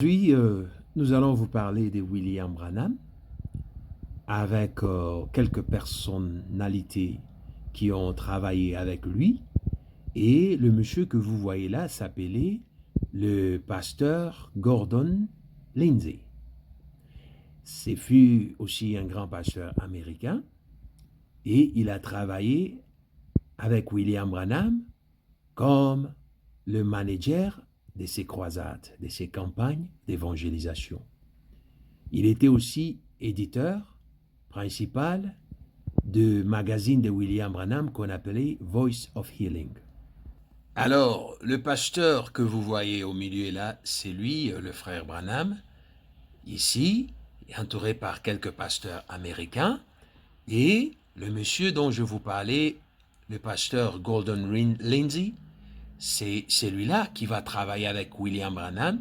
Aujourd'hui, nous allons vous parler de William Branham avec quelques personnalités qui ont travaillé avec lui. Et le monsieur que vous voyez là s'appelait le pasteur Gordon Lindsay. Ce fut aussi un grand pasteur américain et il a travaillé avec William Branham comme le manager de ses croisades, de ses campagnes d'évangélisation. Il était aussi éditeur principal du magazine de William Branham qu'on appelait Voice of Healing. Alors, le pasteur que vous voyez au milieu là, c'est lui, le frère Branham. Ici, entouré par quelques pasteurs américains. Et le monsieur dont je vous parlais, le pasteur Gordon Lindsay, c'est celui-là qui va travailler avec William Branham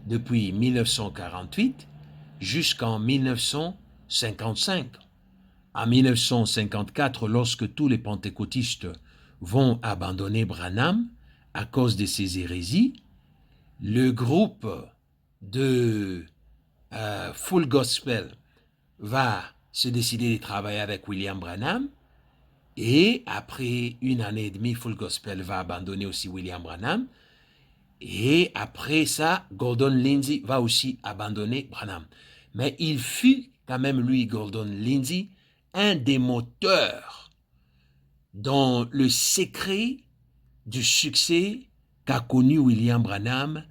depuis 1948 jusqu'en 1955. En 1954, lorsque tous les pentecôtistes vont abandonner Branham à cause de ses hérésies, le groupe de Full Gospel va se décider de travailler avec William Branham. Et après une année et demie, Full Gospel va abandonner aussi William Branham. Et après ça, Gordon Lindsay va aussi abandonner Branham. Mais il fut quand même, lui, Gordon Lindsay, un des moteurs dans le secret du succès qu'a connu William Branham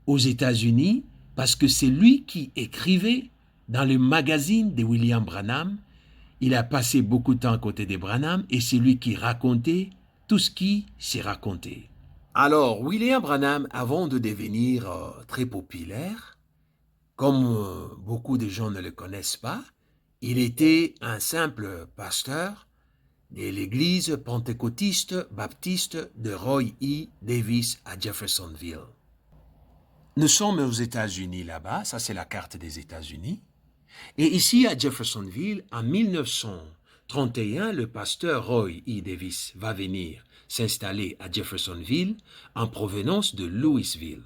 aux États-Unis, parce que c'est lui qui écrivait dans le magazine de William Branham. Il a passé beaucoup de temps à côté de Branham et c'est lui qui racontait tout ce qui s'est raconté. Alors, William Branham, avant de devenir très populaire, comme beaucoup de gens ne le connaissent pas, il était un simple pasteur de l'église pentecôtiste baptiste de Roy E. Davis à Jeffersonville. Nous sommes aux États-Unis là-bas, ça c'est la carte des États-Unis. Et ici à Jeffersonville, en 1931, le pasteur Roy E. Davis va venir s'installer à Jeffersonville en provenance de Louisville.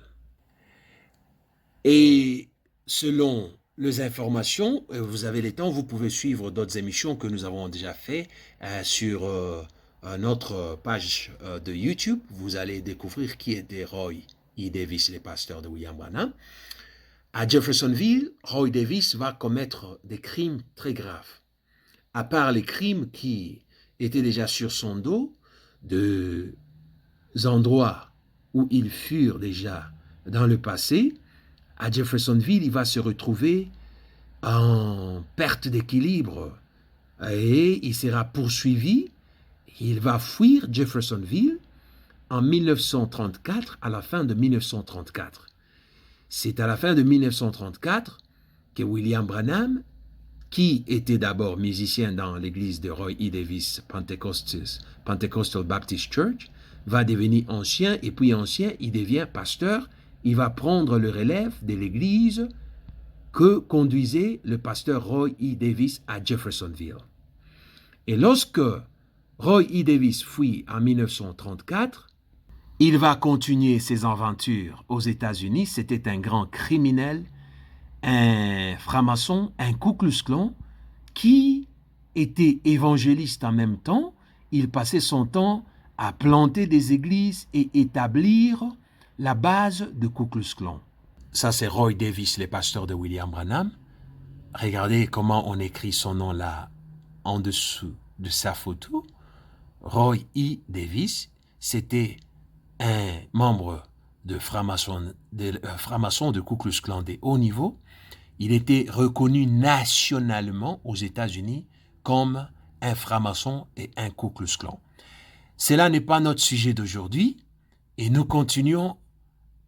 Et selon les informations, vous avez le temps, vous pouvez suivre d'autres émissions que nous avons déjà fait sur notre page de YouTube. Vous allez découvrir qui était Roy E. Davis, le pasteur de William Branham. À Jeffersonville, Roy Davis va commettre des crimes très graves. À part les crimes qui étaient déjà sur son dos, des endroits où ils furent déjà dans le passé, à Jeffersonville, il va se retrouver en perte d'équilibre et il sera poursuivi. Il va fuir Jeffersonville en 1934, à la fin de 1934. C'est à la fin de 1934 que William Branham, qui était d'abord musicien dans l'église de Roy E. Davis Pentecostal Baptist Church, va devenir ancien, et puis ancien, il devient pasteur. Il va prendre le relève de l'église que conduisait le pasteur Roy E. Davis à Jeffersonville. Et lorsque Roy E. Davis fuit en 1934, il va continuer ses aventures aux États-Unis. C'était un grand criminel, un franc-maçon, un Ku Klux Klan qui était évangéliste en même temps. Il passait son temps à planter des églises et établir la base de Ku Klux Klan. Ça, c'est Roy Davis, le pasteur de William Branham. Regardez comment on écrit son nom là en dessous de sa photo. Roy E. Davis, c'était un membre de franc-maçon de Ku Klux Klan de haut niveau. Il était reconnu nationalement aux États-Unis comme un franc-maçon et un Ku Klux Klan. Cela n'est pas notre sujet d'aujourd'hui et nous continuons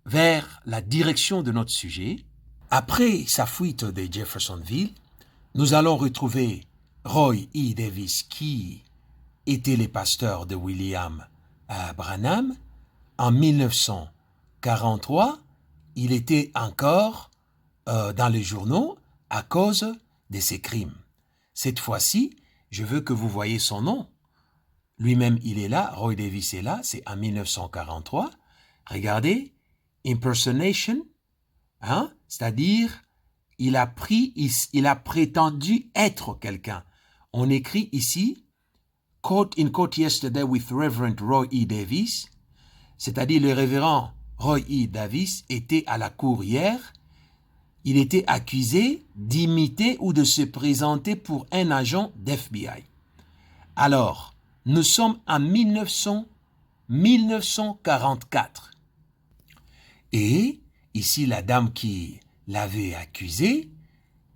vers la direction de notre sujet. Après sa fuite de Jeffersonville, nous allons retrouver Roy E. Davis qui était le pasteur de William Branham. En 1943, il était encore dans les journaux à cause de ses crimes. Cette fois-ci, je veux que vous voyez son nom. Lui-même, il est là, Roy Davis est là, c'est en 1943. Regardez, impersonation, hein? c'est-à-dire il a prétendu être quelqu'un. On écrit ici, quote in court yesterday with Reverend Roy E. Davis, c'est-à-dire le révérend Roy E. Davis était à la cour hier. Il était accusé d'imiter ou de se présenter pour un agent d'FBI. Alors, nous sommes en 1944. Et ici, la dame qui l'avait accusé,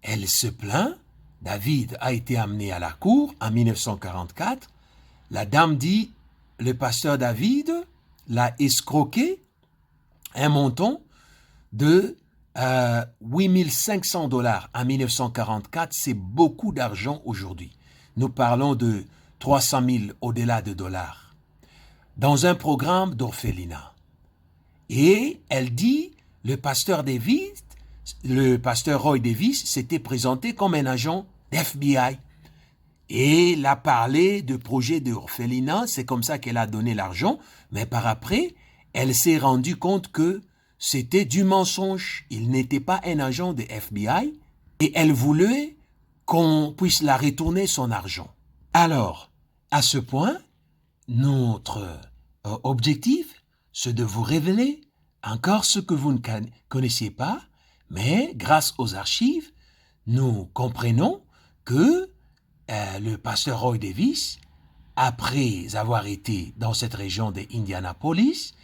elle se plaint. David a été amené à la cour en 1944. La dame dit, le pasteur David l'a escroqué un montant de $8 500 en 1944. C'est beaucoup d'argent aujourd'hui. Nous parlons de 300 000 au-delà de dollars. Dans un programme d'orphelinat. Et elle dit, le pasteur Roy Davis s'était présenté comme un agent d'FBI. Et il a parlé de projet d'orphelinat, c'est comme ça qu'elle a donné l'argent, mais par après, elle s'est rendue compte que c'était du mensonge. Il n'était pas un agent de FBI et elle voulait qu'on puisse la retourner son argent. Alors, à ce point, notre objectif, c'est de vous révéler encore ce que vous ne connaissiez pas, mais grâce aux archives, nous comprenons que le pasteur Roy Davis, après avoir été dans cette région de Indianapolis,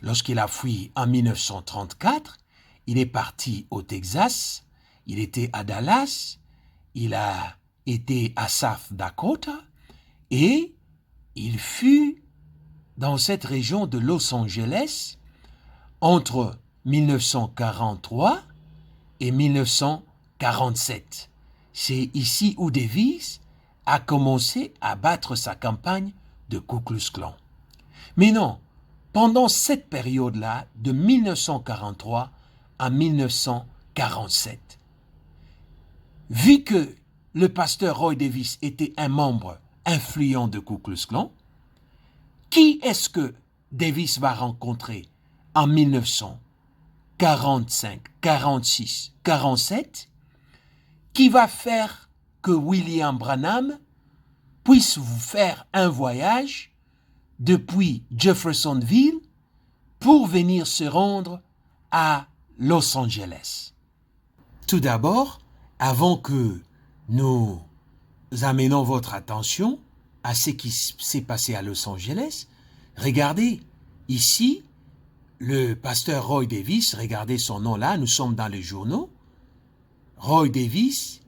lorsqu'il a fui en 1934, il est parti au Texas, il était à Dallas, il a été à South Dakota et il fut dans cette région de Los Angeles entre 1943 et 1947. C'est ici où Davis a commencé à battre sa campagne de Ku Klux Klan. Mais non, pendant cette période-là, de 1943 à 1947, vu que le pasteur Roy Davis était un membre influent de Ku Klux Klan, qui est-ce que Davis va rencontrer en 1945, 46, 47, qui va faire que William Branham puisse vous faire un voyage depuis Jeffersonville pour venir se rendre à Los Angeles. Tout d'abord, avant que nous amenons votre attention à ce qui s'est passé à Los Angeles, regardez ici le pasteur Roy Davis, regardez son nom là, nous sommes dans les journaux. Roy Davis,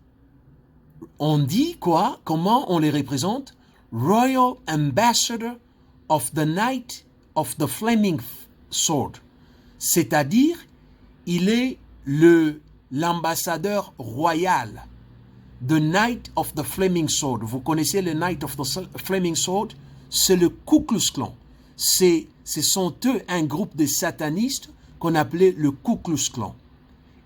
on dit quoi? Comment on les représente? Royal Ambassador of the Knight of the Flaming Sword. C'est-à-dire, il est l'ambassadeur royal. The Knight of the Flaming Sword. Vous connaissez le Knight of the Flaming Sword? C'est le Ku Klux Klan. Ce sont eux un groupe de satanistes qu'on appelait le Ku Klux Klan.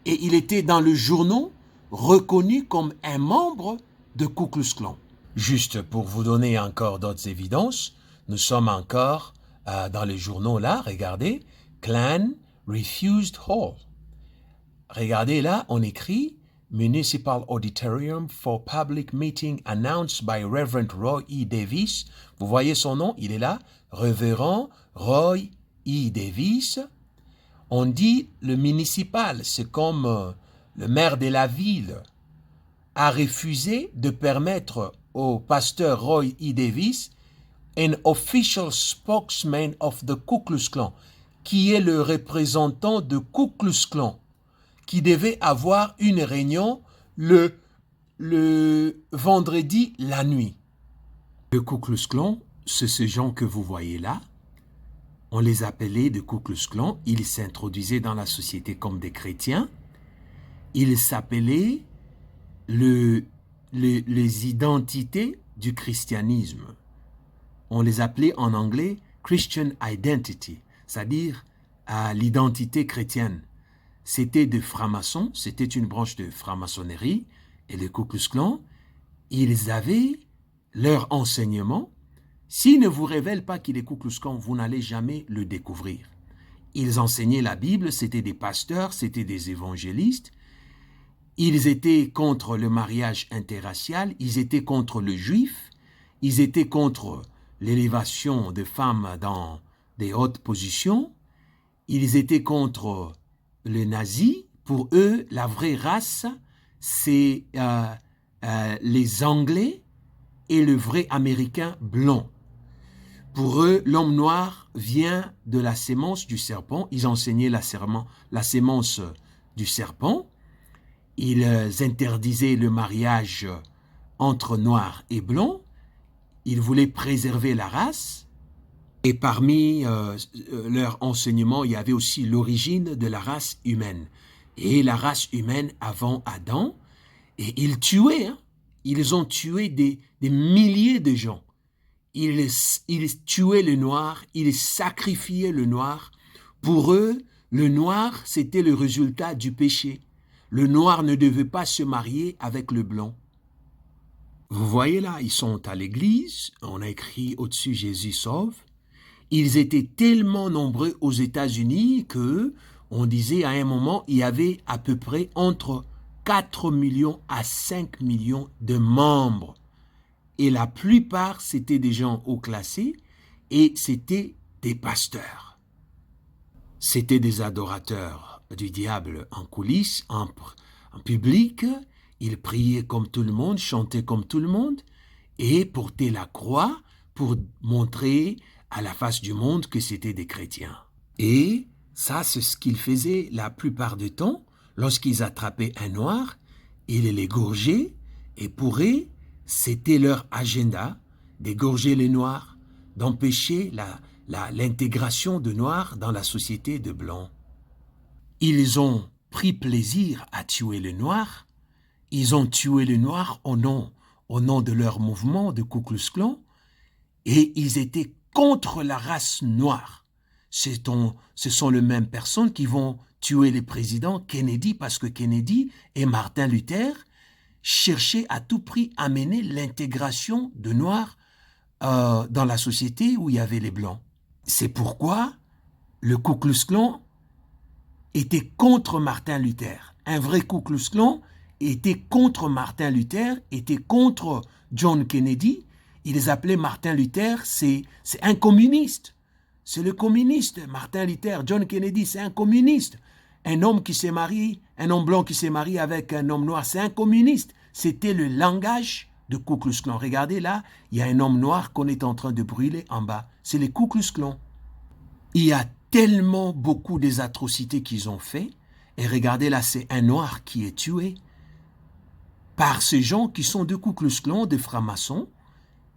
Et il était dans le journal reconnu comme un membre de Ku Klux Klan. Juste pour vous donner encore d'autres évidences, nous sommes encore dans les journaux là, regardez, Klan Refused Hall. Regardez là, on écrit Municipal Auditorium for Public Meeting announced by Reverend Roy E. Davis. Vous voyez son nom, il est là, Révérend Roy E. Davis. On dit le municipal, c'est comme le maire de la ville a refusé de permettre au pasteur Roy E. Davis, an official spokesman of the Ku Klux Klan, qui est le représentant de Ku Klux Klan, qui devait avoir une réunion le vendredi la nuit. Le Ku Klux Klan, c'est ces gens que vous voyez là. On les appelait de Ku Klux Klan. Ils s'introduisaient dans la société comme des chrétiens. Ils s'appelaient les identités du christianisme. On les appelait en anglais Christian Identity, c'est-à-dire l'identité chrétienne. C'était des francs-maçons, c'était une branche de franc-maçonnerie, et le Ku Klux Klan, ils avaient leur enseignement. S'ils ne vous révèlent pas qu'il est Ku Klux Klan, vous n'allez jamais le découvrir. ils enseignaient la Bible, c'était des pasteurs, c'était des évangélistes. Ils étaient contre le mariage interracial, ils étaient contre le juif, ils étaient contre l'élévation de femmes dans des hautes positions, ils étaient contre les nazis. Pour eux, la vraie race, c'est les Anglais et le vrai Américain blanc. Pour eux, l'homme noir vient de la sémence du serpent. Ils enseignaient la sémence du serpent. Ils interdisaient le mariage entre noirs et blancs. Ils voulaient préserver la race. Et parmi leurs enseignements, il y avait aussi l'origine de la race humaine. Et la race humaine avant Adam, et ils tuaient, hein. Ils ont tué des milliers de gens. Ils tuaient le noir, ils sacrifiaient le noir. Pour eux, le noir, c'était le résultat du péché. Le noir ne devait pas se marier avec le blanc. Vous voyez là, ils sont à l'église, on a écrit au-dessus « Jésus sauve ». Ils étaient tellement nombreux aux États-Unis que on disait à un moment, il y avait à peu près entre 4 millions à 5 millions de membres. Et la plupart, c'était des gens haut classés et c'était des pasteurs. C'était des adorateurs du diable en coulisses, en public. Ils priaient comme tout le monde, chantaient comme tout le monde et portaient la croix pour montrer à la face du monde que c'était des chrétiens. Et ça, c'est ce qu'ils faisaient la plupart du temps. Lorsqu'ils attrapaient un noir, ils l'égorgeaient et pour eux, c'était leur agenda d'égorger les noirs, d'empêcher l'intégration de noirs dans la société de blancs. Ils ont pris plaisir à tuer les noirs. Ils ont tué les noirs au nom de leur mouvement de Ku Klux Klan et ils étaient contre la race noire. Ce sont les mêmes personnes qui vont tuer le président Kennedy parce que Kennedy et Martin Luther cherchaient à tout prix à mener l'intégration de noirs dans la société où il y avait les blancs. C'est pourquoi le Ku Klux Klan était contre Martin Luther. Un vrai Ku Klux Klan était contre Martin Luther, était contre John Kennedy. Ils appelaient Martin Luther, c'est un communiste. C'est le communiste, Martin Luther. John Kennedy, c'est un communiste. Un homme qui s'est marié, un homme blanc qui s'est marié avec un homme noir, c'est un communiste. C'était le langage de Ku Klux Klan. Regardez là, il y a un homme noir qu'on est en train de brûler en bas. C'est les Ku Klux Klan. Il y a tellement beaucoup des atrocités qu'ils ont fait. Et regardez là, c'est un noir qui est tué par ces gens qui sont de Ku Klux Klan, de francs-maçons.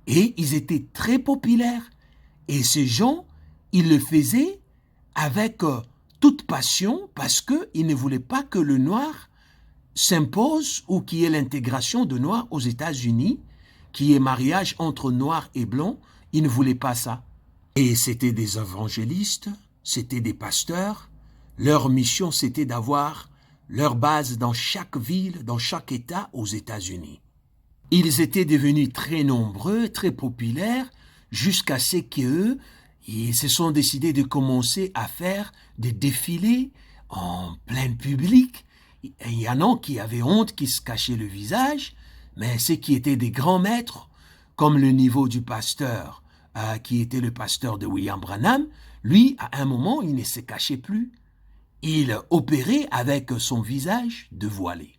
Et ils étaient très populaires. Et ces gens, ils le faisaient avec toute passion parce qu'ils ne voulaient pas que le noir s'impose ou qu'il y ait l'intégration de noirs aux États-Unis, qu'il y ait mariage entre noirs et blancs. Ils ne voulaient pas ça. Et c'était des évangélistes, c'était des pasteurs. Leur mission, c'était d'avoir leur base dans chaque ville, dans chaque État aux États-Unis. Ils étaient devenus très nombreux, très populaires, jusqu'à ce qu'eux, ils se sont décidés de commencer à faire des défilés en plein public. Il y en a qui avaient honte, qui se cachaient le visage, mais ceux qui étaient des grands maîtres, comme le niveau du pasteur, qui était le pasteur de William Branham, lui, à un moment, il ne se cachait plus. Il opérait avec son visage dévoilé.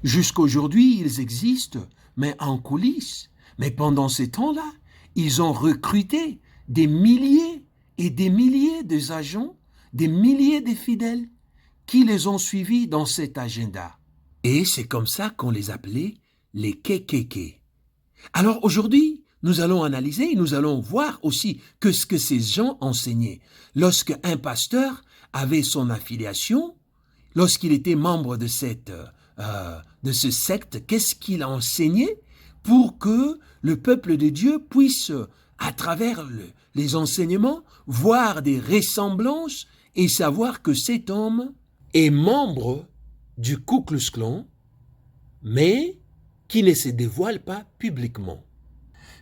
Jusqu'aujourd'hui, ils existent, mais en coulisses. Mais pendant ces temps-là, ils ont recruté des milliers et des milliers d'agents, des milliers de fidèles qui les ont suivis dans cet agenda. Et c'est comme ça qu'on les appelait les KKK. Alors aujourd'hui, nous allons analyser et nous allons voir aussi que ce que ces gens enseignaient. Lorsque un pasteur avait son affiliation, lorsqu'il était membre de ce secte, qu'est-ce qu'il enseignait pour que le peuple de Dieu puisse, à travers les enseignements, voir des ressemblances et savoir que cet homme est membre du Ku Klux Klan, mais qui ne se dévoile pas publiquement.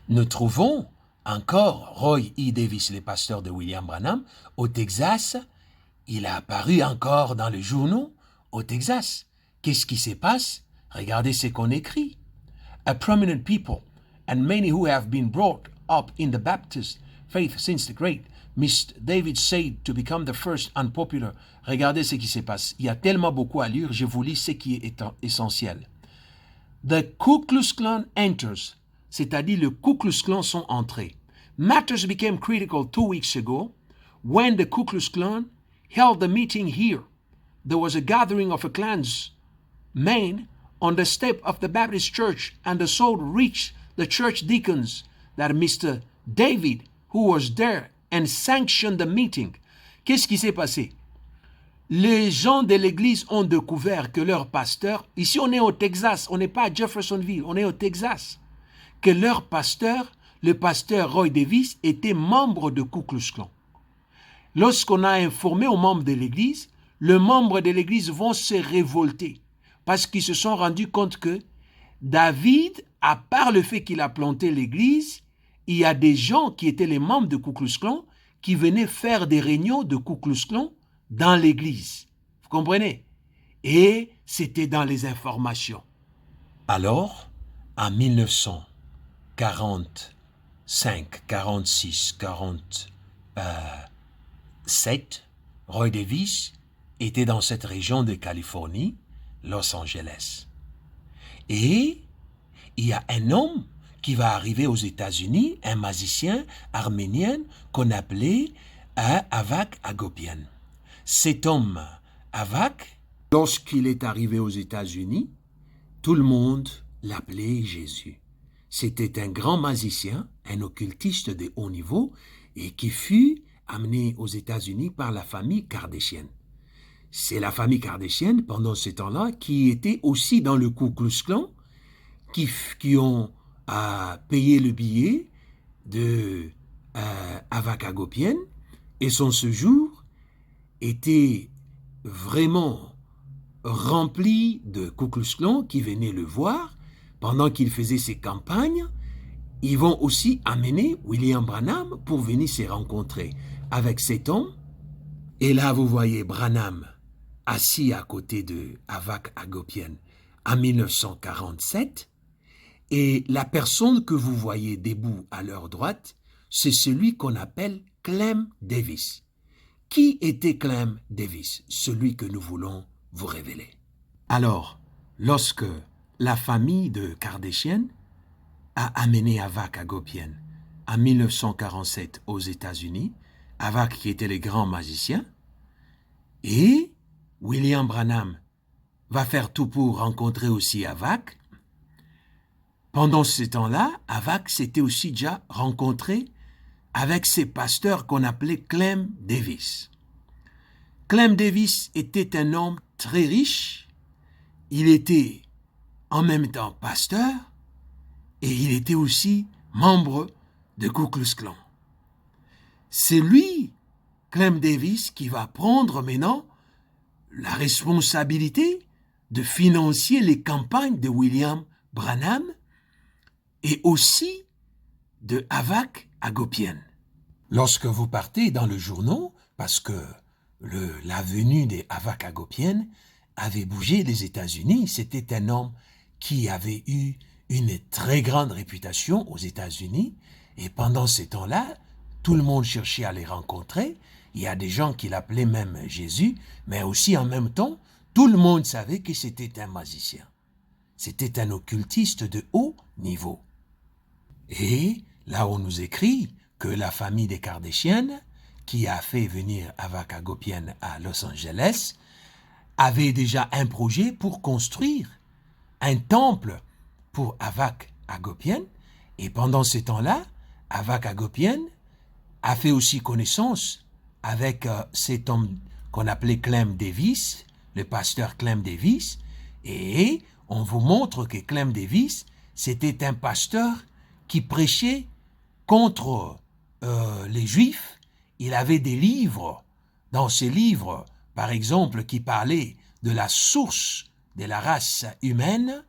Nous trouvons encore Roy E. Davis, le pasteur de William Branham, au Texas, il a apparu encore dans les journaux au Texas. Qu'est-ce qui se passe? Regardez ce qu'on écrit. A prominent people and many who have been brought up in the Baptist faith since the great Mr. David said to become the first unpopular. Regardez ce qui se passe. Il y a tellement beaucoup à lire, je vous lis ce qui est essentiel. The Ku Klux Klan enters, c'est-à-dire le Ku Klux Klan sont entrés. Matters became critical 2 weeks ago when the Ku Klux Klan held a meeting here. There was a gathering of a clansmen on the step of the Baptist church, and the sound reached the church deacons that Mr. David, who was there and sanctioned the meeting. Qu'est-ce qui s'est passé? Les gens de l'église ont découvert que leur pasteur, ici on est au Texas, on n'est pas à Jeffersonville, on est au Texas, que leur pasteur, le pasteur Roy Davis, était membre de Ku Klux Klan. Lorsqu'on a informé aux membres de l'église, les membres de l'église vont se révolter parce qu'ils se sont rendus compte que David, à part le fait qu'il a planté l'église, il y a des gens qui étaient les membres de Ku Klux Klan qui venaient faire des réunions de Ku Klux Klan dans l'église. Vous comprenez? Et c'était dans les informations. Alors, en 1945, 46, 47, Roy Davis était dans cette région de Californie, Los Angeles. Et il y a un homme qui va arriver aux États-Unis, un magicien arménien qu'on appelait Avak Agopian. Cet homme, Avak, lorsqu'il est arrivé aux États-Unis, tout le monde l'appelait Jésus. C'était un grand magicien, un occultiste de haut niveau, et qui fut amené aux États-Unis par la famille kardashienne. C'est la famille kardashienne, pendant ce temps-là, qui était aussi dans le Ku Klux Klan, qui ont payé le billet de Avak Agopian, et son séjour était vraiment rempli de Ku Klux Klan qui venaient le voir pendant qu'il faisait ses campagnes. Ils vont aussi amener William Branham pour venir se rencontrer avec cet homme. Et là, vous voyez Branham assis à côté de Avak Agopian en 1947. Et la personne que vous voyez debout à leur droite, c'est celui qu'on appelle Clem Davis. Qui était Clem Davis? Celui que nous voulons vous révéler. Alors, lorsque la famille de Kardashian a amené Avak Agopian en 1947 aux États-Unis, Avak qui était le grand magicien, et William Branham va faire tout pour rencontrer aussi Avak. Pendant ce temps-là, Avak s'était aussi déjà rencontré avec ses pasteurs qu'on appelait Clem Davis. Clem Davis était un homme très riche. Il était en même temps pasteur et il était aussi membre de Ku Klux Klan. C'est lui, Clem Davis, qui va prendre maintenant la responsabilité de financer les campagnes de William Branham et aussi de Avak Agopian. Lorsque vous partez dans le journal, parce que la venue de Avak Agopian avait bougé les États-Unis, c'était un homme qui avait eu une très grande réputation aux États-Unis, et pendant ces temps-là, tout le monde cherchait à les rencontrer. Il y a des gens qui l'appelaient même Jésus, mais aussi en même temps, tout le monde savait que c'était un magicien. C'était un occultiste de haut niveau. Et là, on nous écrit que la famille des Kardashian, qui a fait venir Avak Agopian à Los Angeles, avait déjà un projet pour construire un temple pour Avak Agopian. Et pendant ce temps-là, Avak Agopian a fait aussi connaissance avec cet homme qu'on appelait Clem Davis, le pasteur Clem Davis, et on vous montre que Clem Davis, c'était un pasteur qui prêchait contre les Juifs. Il avait des livres, dans ces livres, par exemple, qui parlaient de la source de la race humaine.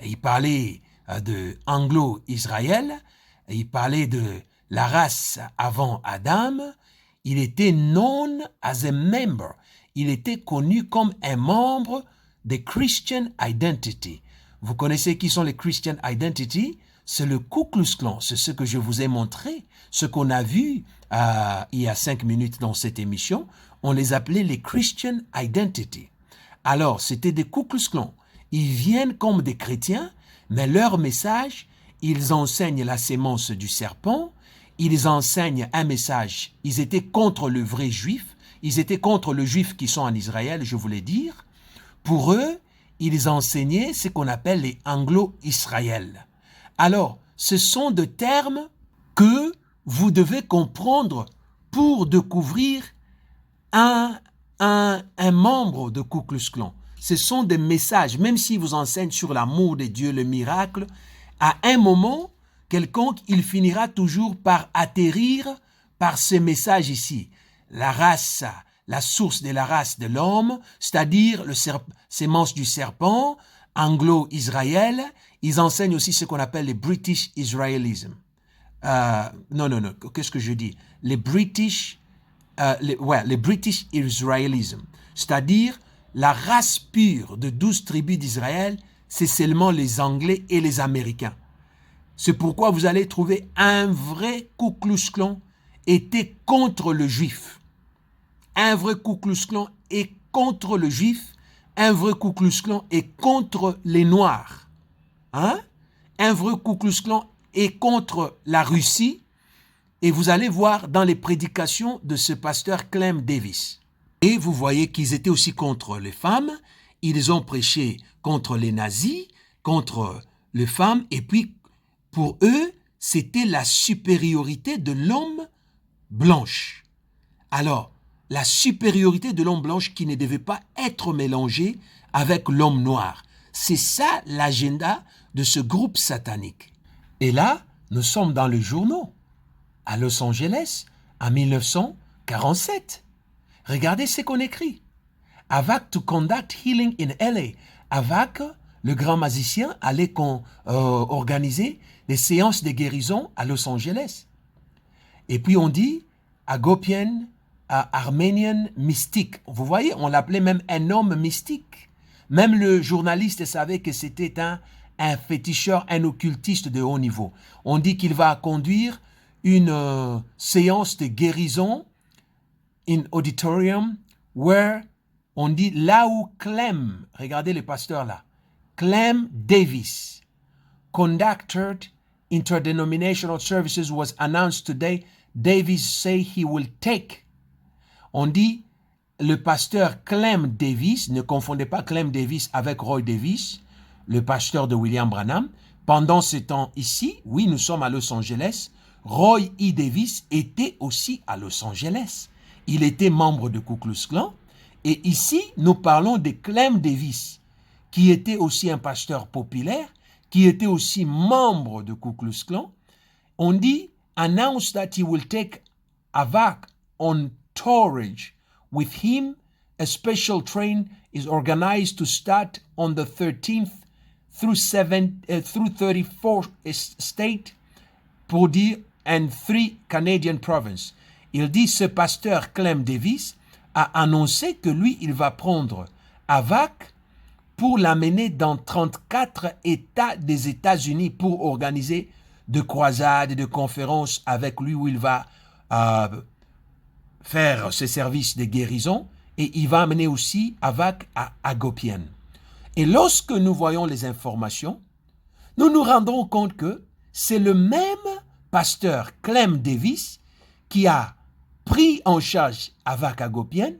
Il parlait de Anglo-Israël, il parlait de la race avant Adam. Il était known as a member. il était connu comme un membre des Christian Identity. Vous connaissez qui sont les Christian Identity? C'est le Ku Klux Klan. C'est ce que je vous ai montré, ce qu'on a vu il y a 5 minutes dans cette émission. On les appelait les Christian Identity. Alors, c'était des Ku Klux Klan. Ils viennent comme des chrétiens, mais leur message, ils enseignent la sémence du serpent, ils enseignent un message. Ils étaient contre le vrai juif, ils étaient contre le juif qui sont en Israël, je voulais dire. Pour eux, ils enseignaient ce qu'on appelle les Anglo-Israël. Alors, ce sont des termes que vous devez comprendre pour découvrir un membre de Ku Klux Klan. Ce sont des messages, même s'ils vous enseignent sur l'amour de Dieu, le miracle, à un moment, quelconque, il finira toujours par atterrir par ce message ici. La race, la source de la race de l'homme, c'est-à-dire le sémence du serpent, anglo-israël. Ils enseignent aussi ce qu'on appelle les British Israelism. Non, qu'est-ce que je dis? Les British Israelism, c'est-à-dire la race pure de 12 tribus d'Israël, c'est seulement les Anglais et les Américains. C'est pourquoi vous allez trouver un vrai Ku Klux Klan était contre le juif. Un vrai Ku Klux Klan est contre le juif. Un vrai Ku Klux Klan est contre les Noirs. Hein? Un vrai Ku Klux Klan est contre la Russie. Et vous allez voir dans les prédications de ce pasteur Clem Davis. Et vous voyez qu'ils étaient aussi contre les femmes. Ils ont prêché contre les nazis, contre les femmes. Et puis, pour eux, c'était la supériorité de l'homme blanche. Alors, la supériorité de l'homme blanche qui ne devait pas être mélangée avec l'homme noir. C'est ça l'agenda de ce groupe satanique. Et là, nous sommes dans les journaux, à Los Angeles, en 1947. Regardez ce qu'on écrit. Avac to conduct healing in LA. Avac, le grand magicien, allait organiser des séances de guérison à Los Angeles. Et puis on dit Agopian, Armenian mystique. Vous voyez, on l'appelait même un homme mystique. Même le journaliste savait que c'était un féticheur, un occultiste de haut niveau. On dit qu'il va conduire une séance de guérison in auditorium where on dit là où Clem, regardez le pasteur là, Clem Davis conducted interdenominational services was announced today. Davis say he will take. On dit le pasteur Clem Davis, ne confondez pas Clem Davis avec Roy Davis, le pasteur de William Branham. Pendant ce temps ici, oui, nous sommes à Los Angeles, Roy E. Davis était aussi à Los Angeles. Il était membre de Ku Klux Klan. Et ici, nous parlons de Clem Davis, qui était aussi un pasteur populaire, qui était aussi membre de Ku Klux Klan. On dit, announce that he will take Avac on tourage. With him, a special train is organized to start on the 13th through 34th state pour dire and 3 Canadian provinces. Il dit, ce pasteur Clem Davis a annoncé que lui, il va prendre Avac pour l'amener dans 34 États des États-Unis pour organiser de croisades et de conférences avec lui où il va faire ses services de guérison et il va amener aussi Avac à Agopian. Et lorsque nous voyons les informations, nous nous rendons compte que c'est le même pasteur Clem Davis qui a pris en charge Avac Agopian,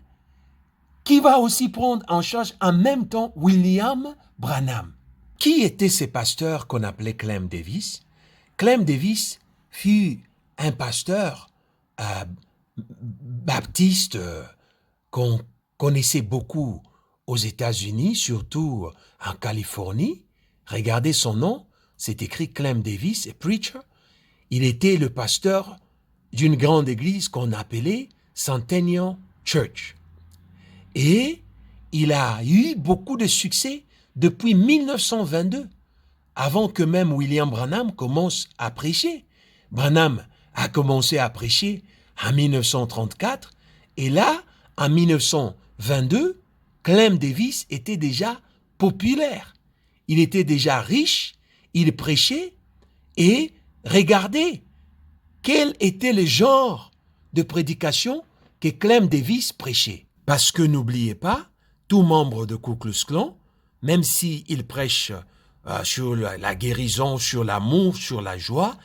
qui va aussi prendre en charge en même temps William Branham. Qui était ce pasteur qu'on appelait Clem Davis? Clem Davis fut un pasteur baptiste qu'on connaissait beaucoup aux États-Unis, surtout en Californie. Regardez son nom, c'est écrit Clem Davis, a preacher. Il était le pasteur d'une grande église qu'on appelait Centennial Church. Et il a eu beaucoup de succès depuis 1922, avant que même William Branham commence à prêcher. Branham a commencé à prêcher en 1934, et là, en 22, Clem Davis était déjà populaire. Il était déjà riche, il prêchait et regardez quel était le genre de prédication que Clem Davis prêchait. Parce que n'oubliez pas, tout membre de Ku Klux Klan, même s'il prêche sur la guérison, sur l'amour, sur la joie,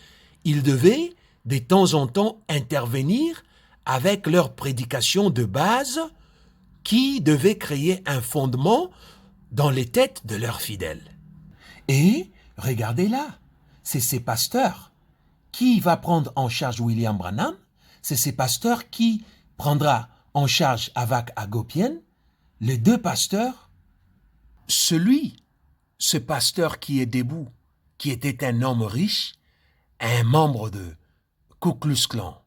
ils devaient de temps en temps intervenir avec leur prédication de base qui devait créer un fondement dans les têtes de leurs fidèles. Et regardez là, c'est ces pasteurs qui va prendre en charge William Branham, c'est ces pasteurs qui prendra en charge Avak Hagopian, les deux pasteurs, ce pasteur qui est debout, qui était un homme riche, un membre de Ku Klux Klan,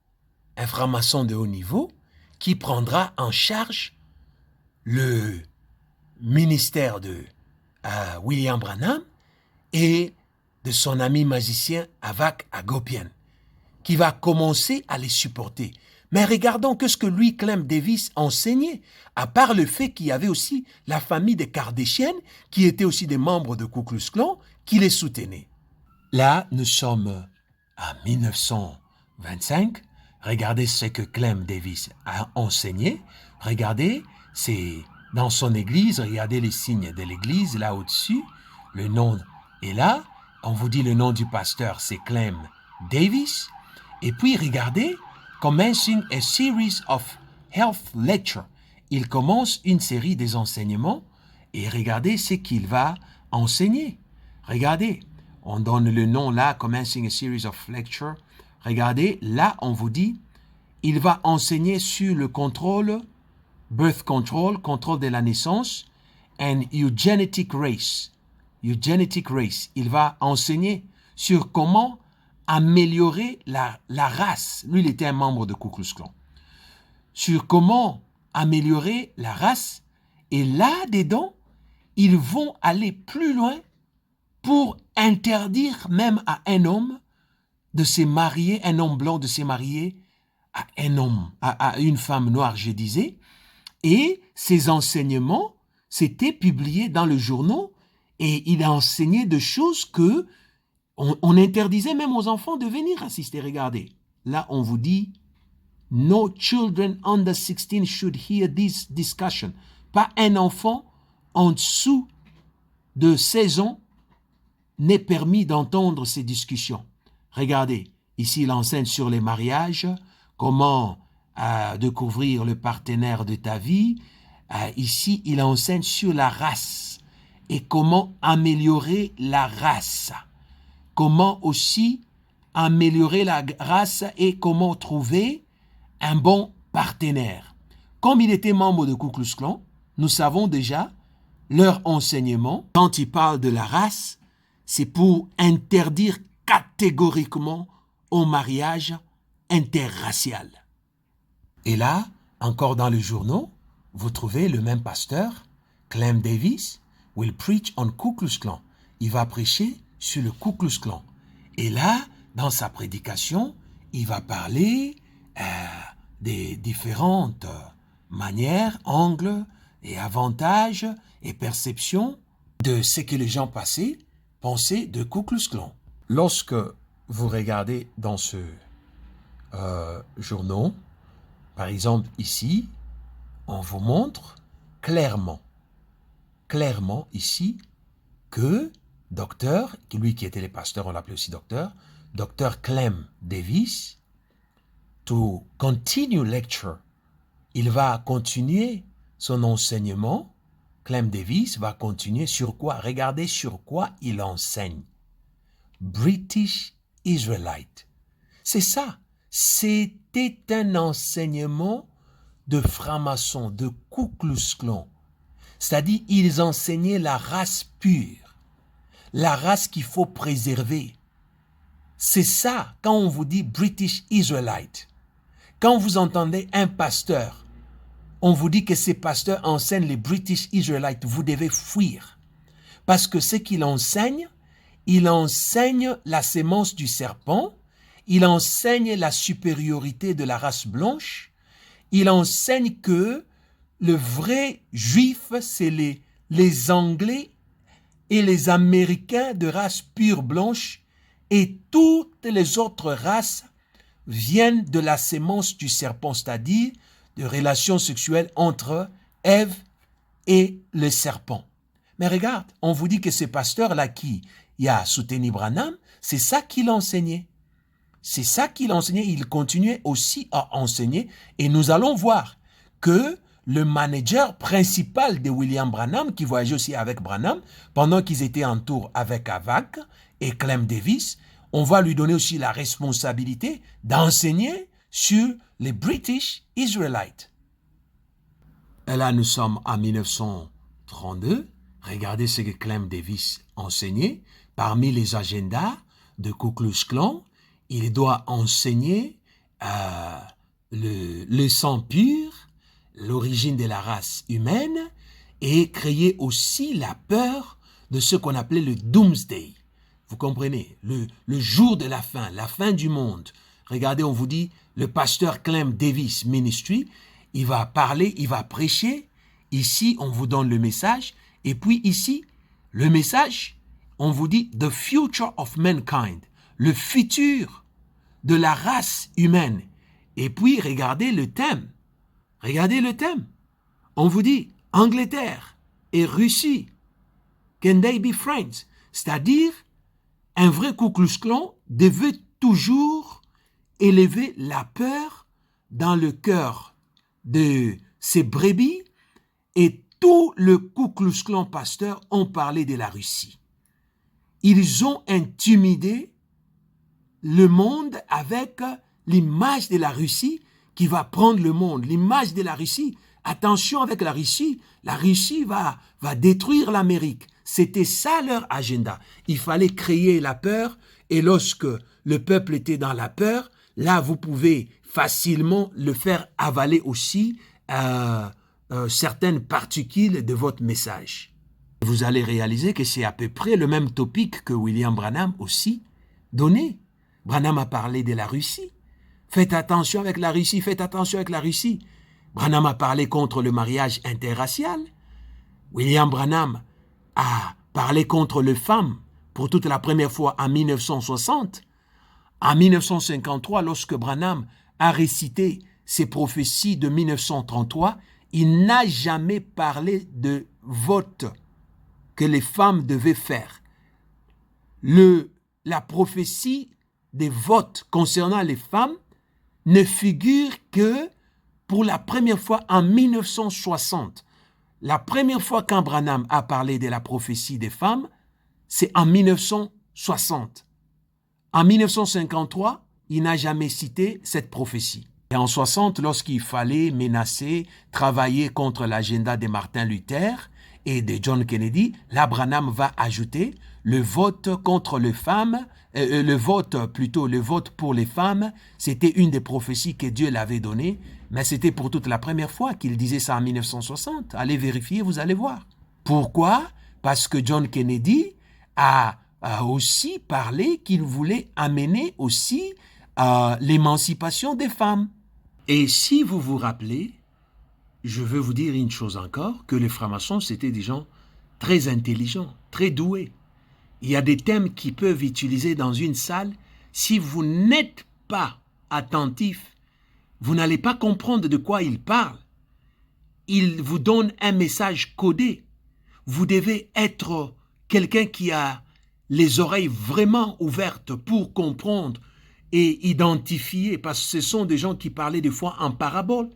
un franc-maçon de haut niveau, qui prendra en charge le ministère de William Branham et de son ami magicien Avak Hagopian, qui va commencer à les supporter. Mais regardons que ce que lui, Clem Davis, enseignait, à part le fait qu'il y avait aussi la famille des Kardashians, qui étaient aussi des membres de Ku Klux Klan, qui les soutenaient. Là, nous sommes à 1925. Regardez ce que Clem Davis a enseigné. Regardez, c'est dans son église. Regardez les signes de l'église, là au-dessus. Le nom est là. On vous dit le nom du pasteur, c'est Clem Davis. Et puis, regardez, commencing a series of health lectures. Il commence une série des enseignements et regardez ce qu'il va enseigner. Regardez, on donne le nom là, commencing a series of lectures. Regardez, là, on vous dit, il va enseigner sur le contrôle, birth control, contrôle de la naissance, and eugenetic race. Eugenetic race. Il va enseigner sur comment améliorer la race. Lui, il était un membre de Ku Klux Klan. Sur comment améliorer la race. Et là-dedans, ils vont aller plus loin pour interdire même à un homme de se marier, un homme blanc de se marier à un homme, à une femme noire, je disais. Et ces enseignements, c'était publié dans le journal et il a enseigné des choses que on interdisait même aux enfants de venir assister. Regardez, là on vous dit « No children under 16 should hear this discussion ». Pas un enfant en dessous de 16 ans n'est permis d'entendre ces discussions. Regardez, ici il enseigne sur les mariages, comment découvrir le partenaire de ta vie. Ici, il enseigne sur la race et comment améliorer la race. Comment aussi améliorer la race et comment trouver un bon partenaire. Comme il était membre de Ku Klux Klan, nous savons déjà leur enseignement. Quand il parle de la race, c'est pour interdire catégoriquement au mariage interracial. Et là, encore dans le journal, vous trouvez le même pasteur, Clem Davis, will preach on Ku Klux Klan. Il va prêcher sur le Ku Klux Klan. Et là, dans sa prédication, il va parler des différentes manières, angles et avantages et perceptions de ce que les gens pensaient de Ku Klux Klan. Lorsque vous regardez dans ce journal, par exemple ici, on vous montre clairement ici que docteur, lui qui était le pasteur, on l'appelait aussi docteur Clem Davis, to continue lecture, il va continuer son enseignement. Clem Davis va continuer sur quoi? Regardez sur quoi il enseigne. British Israelite. C'est ça. C'était un enseignement de francs-maçons, de Ku Klux Klan. C'est-à-dire, ils enseignaient la race pure, la race qu'il faut préserver. C'est ça, quand on vous dit British Israelite. Quand vous entendez un pasteur, on vous dit que ces pasteurs enseignent les British Israelites, vous devez fuir. Parce que ce qu'il enseigne, il enseigne la sémence du serpent, il enseigne la supériorité de la race blanche, il enseigne que le vrai juif, c'est les Anglais et les Américains de race pure blanche, et toutes les autres races viennent de la sémence du serpent, c'est-à-dire de relations sexuelles entre Ève et le serpent. Mais regarde, on vous dit que ce pasteur-là qui a soutenu Branham, c'est ça qu'il enseignait. C'est ça qu'il enseignait. Il continuait aussi à enseigner. Et nous allons voir que le manager principal de William Branham, qui voyageait aussi avec Branham, pendant qu'ils étaient en tour avec Havak et Clem Davis, on va lui donner aussi la responsabilité d'enseigner sur les British Israelites. Et là, nous sommes en 1932. Regardez ce que Clem Davis enseignait. Parmi les agendas de Ku Klux Klan, il doit enseigner le sang pur, l'origine de la race humaine, et créer aussi la peur de ce qu'on appelait le Doomsday. Vous comprenez, le jour de la fin du monde. Regardez, on vous dit, le pasteur Clem Davis Ministry, il va parler, il va prêcher. Ici, on vous donne le message. Et puis ici, le message, on vous dit « The future of mankind », le futur de la race humaine. Et puis, regardez le thème. Regardez le thème. On vous dit « Angleterre et Russie, can they be friends ?» C'est-à-dire, un vrai Ku Klux Klan devait toujours élever la peur dans le cœur de ses brebis, et tout le Ku Klux Klan pasteur ont parlé de la Russie. Ils ont intimidé le monde avec l'image de la Russie qui va prendre le monde. L'image de la Russie, attention avec la Russie va détruire l'Amérique. C'était ça leur agenda. Il fallait créer la peur, et lorsque le peuple était dans la peur, là vous pouvez facilement le faire avaler aussi certaines particules de votre message. Vous allez réaliser que c'est à peu près le même topic que William Branham aussi donnait. Branham a parlé de la Russie. Faites attention avec la Russie, faites attention avec la Russie. Branham a parlé contre le mariage interracial. William Branham a parlé contre les femmes pour toute la première fois en 1960. En 1953, lorsque Branham a récité ses prophéties de 1933, il n'a jamais parlé de vote que les femmes devaient faire. La prophétie des votes concernant les femmes ne figure que pour la première fois en 1960. La première fois qu'un Branham a parlé de la prophétie des femmes, c'est en 1960. En 1953, il n'a jamais cité cette prophétie. Et en 60, lorsqu'il fallait menacer, travailler contre l'agenda de Martin Luther et de John Kennedy, là, Branham va ajouter le vote contre les femmes, le vote pour les femmes, c'était une des prophéties que Dieu l'avait donnée, mais c'était pour toute la première fois qu'il disait ça en 1960. Allez vérifier, vous allez voir. Pourquoi? Parce que John Kennedy a aussi parlé qu'il voulait amener aussi l'émancipation des femmes. Et si vous vous rappelez, je veux vous dire une chose encore, que les francs-maçons, c'était des gens très intelligents, très doués. Il y a des thèmes qu'ils peuvent utiliser dans une salle. Si vous n'êtes pas attentif, vous n'allez pas comprendre de quoi ils parlent. Ils vous donnent un message codé. Vous devez être quelqu'un qui a les oreilles vraiment ouvertes pour comprendre et identifier, parce que ce sont des gens qui parlaient des fois en parabole.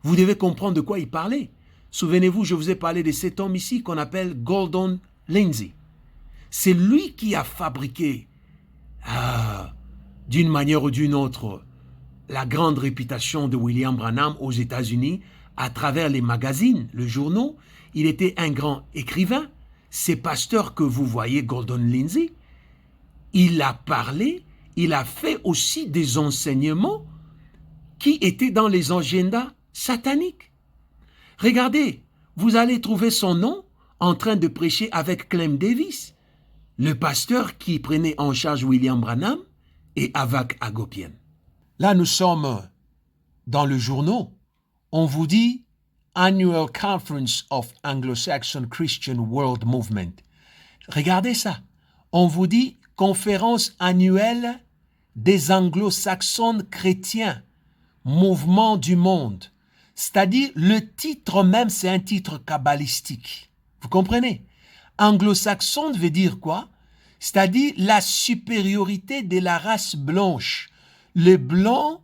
Vous devez comprendre de quoi ils parlaient. Souvenez-vous, je vous ai parlé de cet homme ici qu'on appelle Gordon Lindsay. C'est lui qui a fabriqué, d'une manière ou d'une autre, la grande réputation de William Branham aux États-Unis à travers les magazines, les journaux. Il était un grand écrivain. Ces pasteurs que vous voyez, Gordon Lindsay, il a parlé, il a fait aussi des enseignements qui étaient dans les agendas sataniques. Regardez, vous allez trouver son nom en train de prêcher avec Clem Davis, le pasteur qui prenait en charge William Branham et Havak Hagopian. Là, nous sommes dans le journal. On vous dit Annual Conference of Anglo-Saxon Christian World Movement. Regardez ça. On vous dit conférence annuelle des anglo-saxons chrétiens, mouvement du monde. C'est-à-dire, le titre même, c'est un titre kabbalistique. Vous comprenez? Anglo-saxon veut dire quoi? C'est-à-dire la supériorité de la race blanche. Les blancs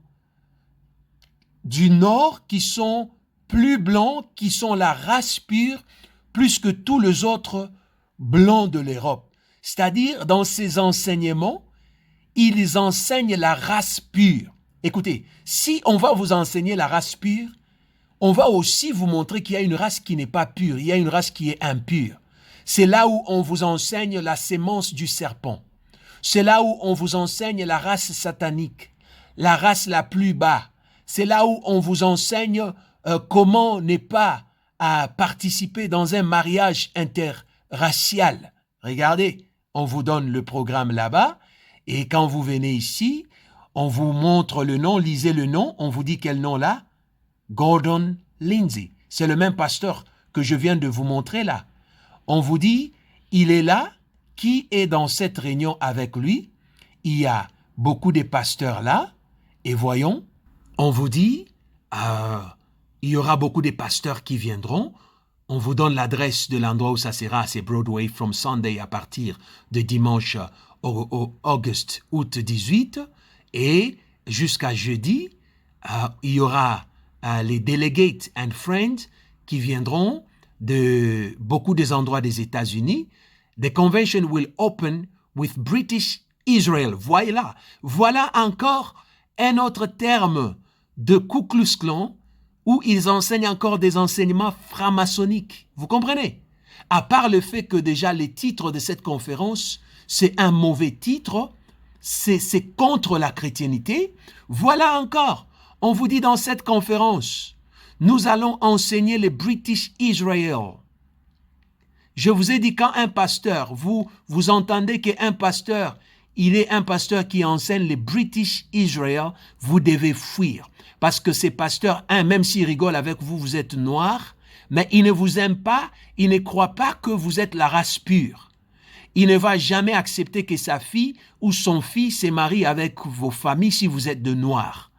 du Nord qui sont plus blancs, qui sont la race pure, plus que tous les autres blancs de l'Europe. C'est-à-dire, dans ces enseignements, ils enseignent la race pure. Écoutez, si on va vous enseigner la race pure, on va aussi vous montrer qu'il y a une race qui n'est pas pure, il y a une race qui est impure. C'est là où on vous enseigne la sémence du serpent. C'est là où on vous enseigne la race satanique, la race la plus bas. C'est là où on vous enseigne comment ne pas participer dans un mariage interracial. Regardez, on vous donne le programme là-bas et quand vous venez ici, on vous montre le nom, lisez le nom, on vous dit quel nom là? Gordon Lindsay. C'est le même pasteur que je viens de vous montrer là. On vous dit, il est là, qui est dans cette réunion avec lui? Il y a beaucoup de pasteurs là, et voyons, on vous dit, il y aura beaucoup de pasteurs qui viendront. On vous donne l'adresse de l'endroit où ça sera, c'est Broadway from Sunday à partir de dimanche août 18 et jusqu'à jeudi, il y aura les delegates and friends qui viendront de beaucoup des endroits des États-Unis. The convention will open with British Israel. Voilà encore un autre terme de Ku Klux Klan où ils enseignent encore des enseignements franc-maçonniques. Vous comprenez? À part le fait que déjà les titres de cette conférence, c'est un mauvais titre, c'est contre la chrétienté. Voilà encore, on vous dit dans cette conférence, nous allons enseigner le British Israel. Je vous ai dit quand un pasteur, vous entendez qu'un pasteur, il est un pasteur qui enseigne le British Israel, vous devez fuir. Parce que ces pasteurs, même s'ils rigolent avec vous, vous êtes noirs, mais ils ne vous aiment pas, ils ne croient pas que vous êtes la race pure. Il ne va jamais accepter que sa fille ou son fils se marie avec vos familles si vous êtes de noirs.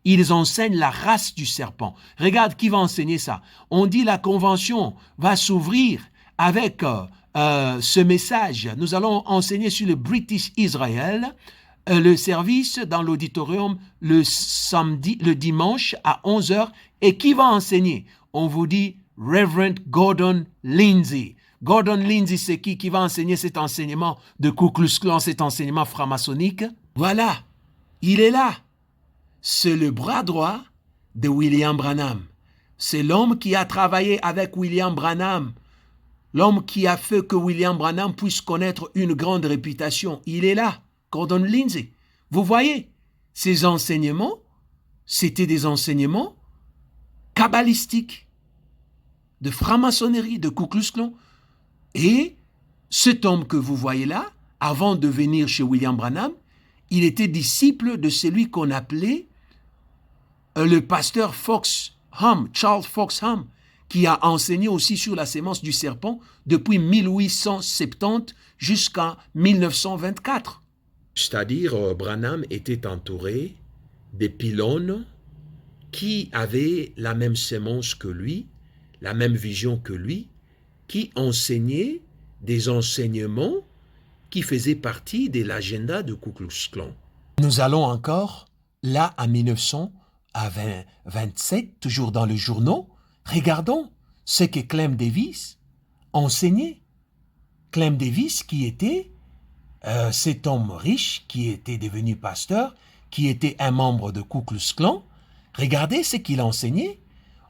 Ils enseignent la race du serpent. Regarde qui va enseigner ça. On dit la convention va s'ouvrir avec ce message. Nous allons enseigner sur le British Israel, le service dans l'auditorium le dimanche à 11h. Et qui va enseigner? On vous dit Reverend Gordon Lindsay. Gordon Lindsay, c'est qui va enseigner cet enseignement de Ku Klux Klan, cet enseignement franc-maçonnique? Voilà, il est là. C'est le bras droit de William Branham. C'est l'homme qui a travaillé avec William Branham. L'homme qui a fait que William Branham puisse connaître une grande réputation. Il est là, Gordon Lindsay. Vous voyez, ces enseignements, c'était des enseignements kabbalistiques, de franc-maçonnerie, de Ku Klux Klan. Et cet homme que vous voyez là, avant de venir chez William Branham, il était disciple de celui qu'on appelait le pasteur Charles Fox Hum, qui a enseigné aussi sur la sémence du serpent depuis 1870 jusqu'en 1924. C'est-à-dire, Branham était entouré des pylônes qui avaient la même sémence que lui, la même vision que lui, qui enseignaient des enseignements qui faisaient partie de l'agenda de Ku Klux Klan. Nous allons encore, là, en 1927, toujours dans le journal, regardons ce que Clem Davis enseignait. Clem Davis qui était cet homme riche, qui était devenu pasteur, qui était un membre de Ku Klux Klan. Regardez ce qu'il enseignait.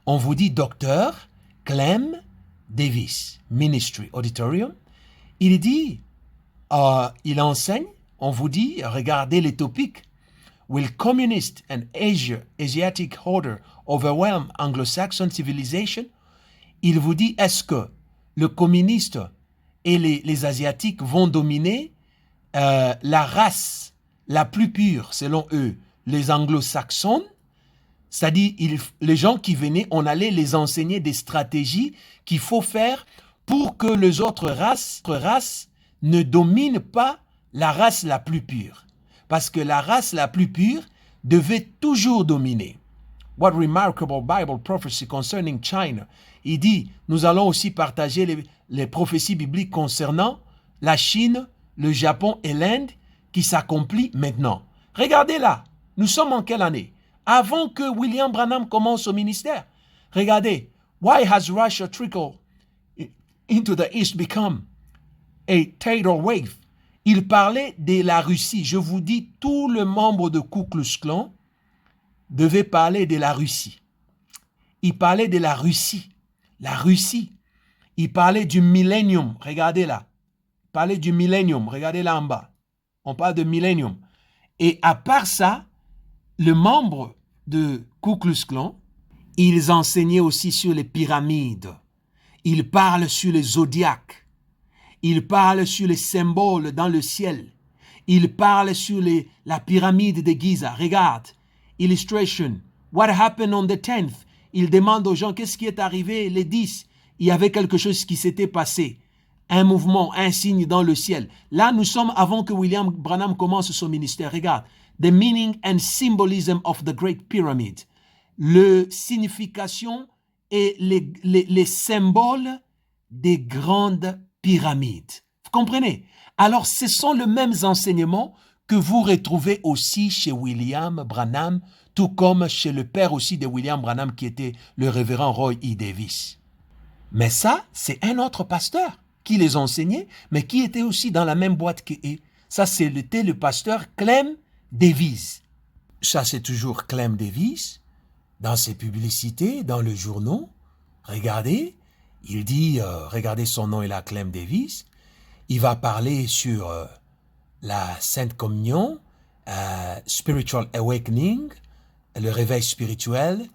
On vous dit docteur Clem Davis, Ministry Auditorium. Il dit, il enseigne, on vous dit, regardez les topics. Will communist and Asiatic order overwhelm Anglo-Saxon civilization? Il vous dit, est-ce que le communiste et les Asiatiques vont dominer la race la plus pure, selon eux, les Anglo-Saxons? C'est-à-dire, les gens qui venaient, on allait les enseigner des stratégies qu'il faut faire pour que les autres races ne dominent pas la race la plus pure. Parce que la race la plus pure devait toujours dominer. What remarkable Bible prophecy concerning China. Il dit, nous allons aussi partager les prophéties bibliques concernant la Chine, le Japon et l'Inde qui s'accomplissent maintenant. Regardez là, nous sommes en quelle année? Avant que William Branham commence au ministère. Regardez, why has Russia trickled into the East become a tidal wave? Il parlait de la Russie. Je vous dis, tout le membre de Ku Klux Klan devait parler de la Russie. Il parlait de la Russie. La Russie. Il parlait du millénium. Regardez là. Il parlait du millénium. Regardez là en bas. On parle de millénium. Et à part ça, les membres de Ku Klux Klan, ils enseignaient aussi sur les pyramides. Ils parlent sur les zodiaques. Ils parlent sur les symboles dans le ciel. Ils parlent sur la pyramide de Giza. Regarde. Illustration. What happened on the 10th? Ils demandent aux gens qu'est-ce qui est arrivé les 10. Il y avait quelque chose qui s'était passé. Un mouvement, un signe dans le ciel. Là, nous sommes avant que William Branham commence son ministère. Regarde. The meaning and symbolism of the Great Pyramid. Le signification et les symboles des grandes pyramides. Vous comprenez? Alors, ce sont les mêmes enseignements que vous retrouvez aussi chez William Branham, tout comme chez le père aussi de William Branham qui était le révérend Roy E. Davis. Mais ça, c'est un autre pasteur qui les enseignait, mais qui était aussi dans la même boîte qu'eux. Ça, c'était le pasteur Clem Davis. Ça, c'est toujours Clem Davis. Dans ses publicités, dans le journal, regardez, il dit, regardez son nom est là, Clem Davis. Il va parler sur la Sainte Communion, Spiritual Awakening, le réveil spirituel,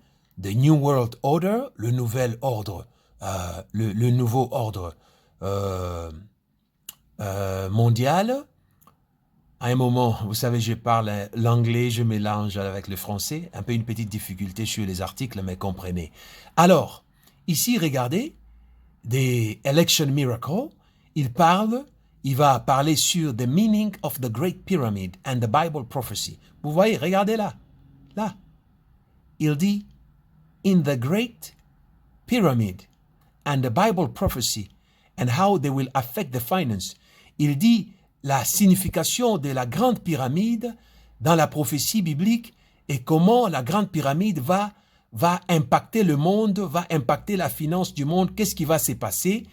The New World Order, le nouvel ordre, le nouveau ordre mondial. À un moment, vous savez, je parle l'anglais, je mélange avec le français, un peu une petite difficulté sur les articles, mais comprenez. Alors, ici, regardez, des Election Miracle, il va parler sur the meaning of the Great Pyramid and the Bible prophecy. Vous voyez, regardez là, là. Il dit, in the Great Pyramid and the Bible prophecy and how they will affect the finance. Il dit, la signification de la grande pyramide dans la prophétie biblique et comment la grande pyramide va impacter le monde, va impacter la finance du monde. Qu'est-ce qui va se passer?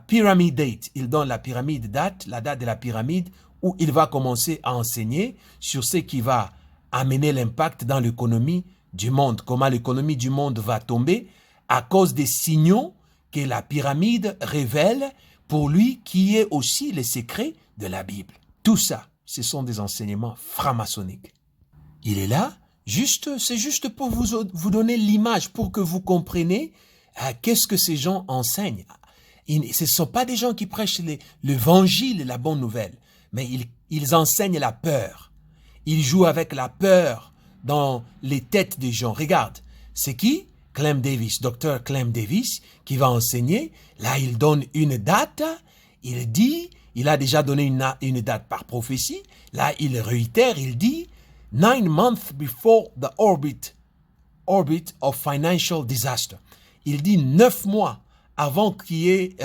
Pyramid date, il donne la pyramide date, la date de la pyramide où il va commencer à enseigner sur ce qui va amener l'impact dans l'économie du monde, comment l'économie du monde va tomber à cause des signaux que la pyramide révèle pour lui qui est aussi les secrets de la Bible. Tout ça, ce sont des enseignements franc-maçonniques. Il est là, c'est juste pour vous donner l'image, pour que vous compreniez qu'est-ce que ces gens enseignent. Ce ne sont pas des gens qui prêchent l'évangile et la bonne nouvelle, mais ils enseignent la peur. Ils jouent avec la peur dans les têtes des gens. Regarde, c'est qui? Clem Davis, Dr. Clem Davis, qui va enseigner. Là, il donne une date. Il dit, il a déjà donné une date par prophétie. Là, il réitère, il dit, 9 months before the orbit of financial disaster. Il dit 9 mois avant qu'il y ait